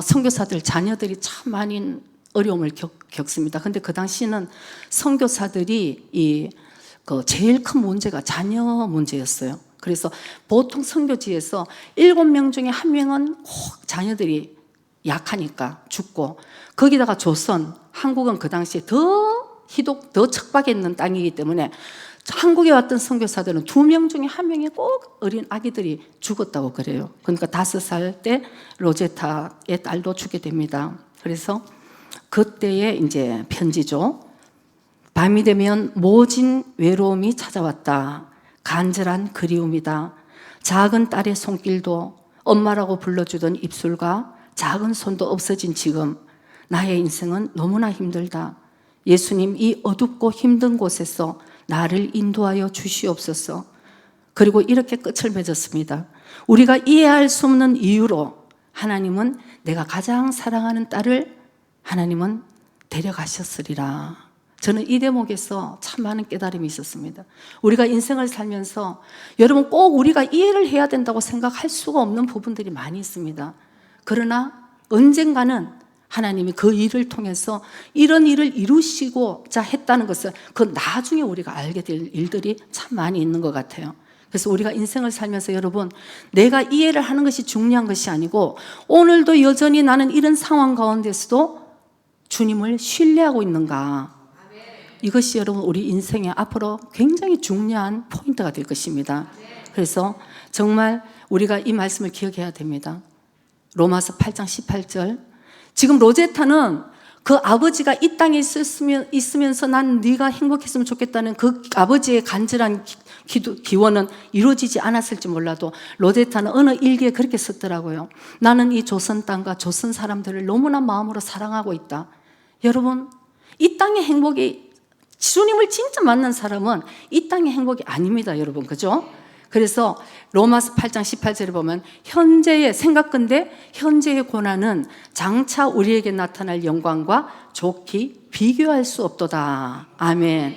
선교사들 자녀들이 참 많이 어려움을 겪습니다. 근데 그 당시는 선교사들이 제일 큰 문제가 자녀 문제였어요. 그래서 보통 선교지에서 7명 중에 1명은 꼭 자녀들이 약하니까 죽고, 거기다가 조선, 한국은 그 당시에 더 척박했는 땅이기 때문에 한국에 왔던 선교사들은 2명 중에 1명이 꼭 어린 아기들이 죽었다고 그래요. 그러니까 5살 때 로제타의 딸도 죽게 됩니다. 그래서 그때의 이제 편지죠. 밤이 되면 모진 외로움이 찾아왔다. 간절한 그리움이다. 작은 딸의 손길도 엄마라고 불러주던 입술과 작은 손도 없어진 지금 나의 인생은 너무나 힘들다. 예수님, 이 어둡고 힘든 곳에서 나를 인도하여 주시옵소서. 그리고 이렇게 끝을 맺었습니다. 우리가 이해할 수 없는 이유로 하나님은 내가 가장 사랑하는 딸을 하나님은 데려가셨으리라. 저는 이 대목에서 참 많은 깨달음이 있었습니다. 우리가 인생을 살면서 여러분 꼭 우리가 이해를 해야 된다고 생각할 수가 없는 부분들이 많이 있습니다. 그러나 언젠가는 하나님이 그 일을 통해서 이런 일을 이루시고자 했다는 것을 그 나중에 우리가 알게 될 일들이 참 많이 있는 것 같아요. 그래서 우리가 인생을 살면서 여러분, 내가 이해를 하는 것이 중요한 것이 아니고 오늘도 여전히 나는 이런 상황 가운데서도 주님을 신뢰하고 있는가, 이것이 여러분 우리 인생에 앞으로 굉장히 중요한 포인트가 될 것입니다. 그래서 정말 우리가 이 말씀을 기억해야 됩니다. 로마서 8장 18절. 지금 로제타는 그 아버지가 이 땅에 있으면서 난 네가 행복했으면 좋겠다는 그 아버지의 간절한 기원은 이루어지지 않았을지 몰라도 로제타는 어느 일기에 그렇게 썼더라고요. 나는 이 조선 땅과 조선 사람들을 너무나 마음으로 사랑하고 있다. 여러분, 이 땅의 행복이, 주님을 진짜 만난 사람은 이 땅의 행복이 아닙니다, 여러분. 그죠? 그래서 로마서 8장 18절에 보면 현재의 생각건대 현재의 고난은 장차 우리에게 나타날 영광과 좋게 비교할 수 없도다. 아멘.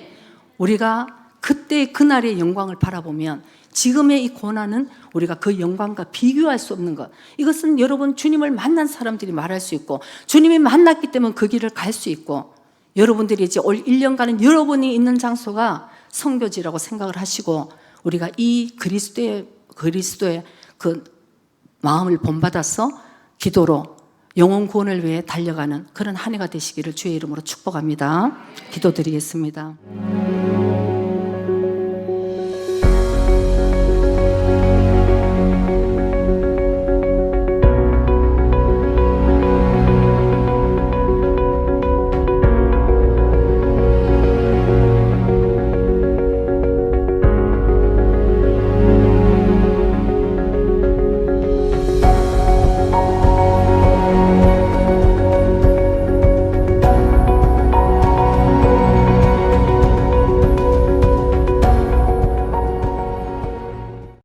우리가 그때 그날의 영광을 바라보면 지금의 이 고난은 우리가 그 영광과 비교할 수 없는 것. 이것은 여러분 주님을 만난 사람들이 말할 수 있고 주님이 만났기 때문에 그 길을 갈 수 있고 여러분들이 이제 올 1년간은 여러분이 있는 장소가 선교지라고 생각을 하시고 우리가 이 그리스도의 그 마음을 본받아서 기도로 영혼 구원을 위해 달려가는 그런 한 해가 되시기를 주의 이름으로 축복합니다. 기도드리겠습니다.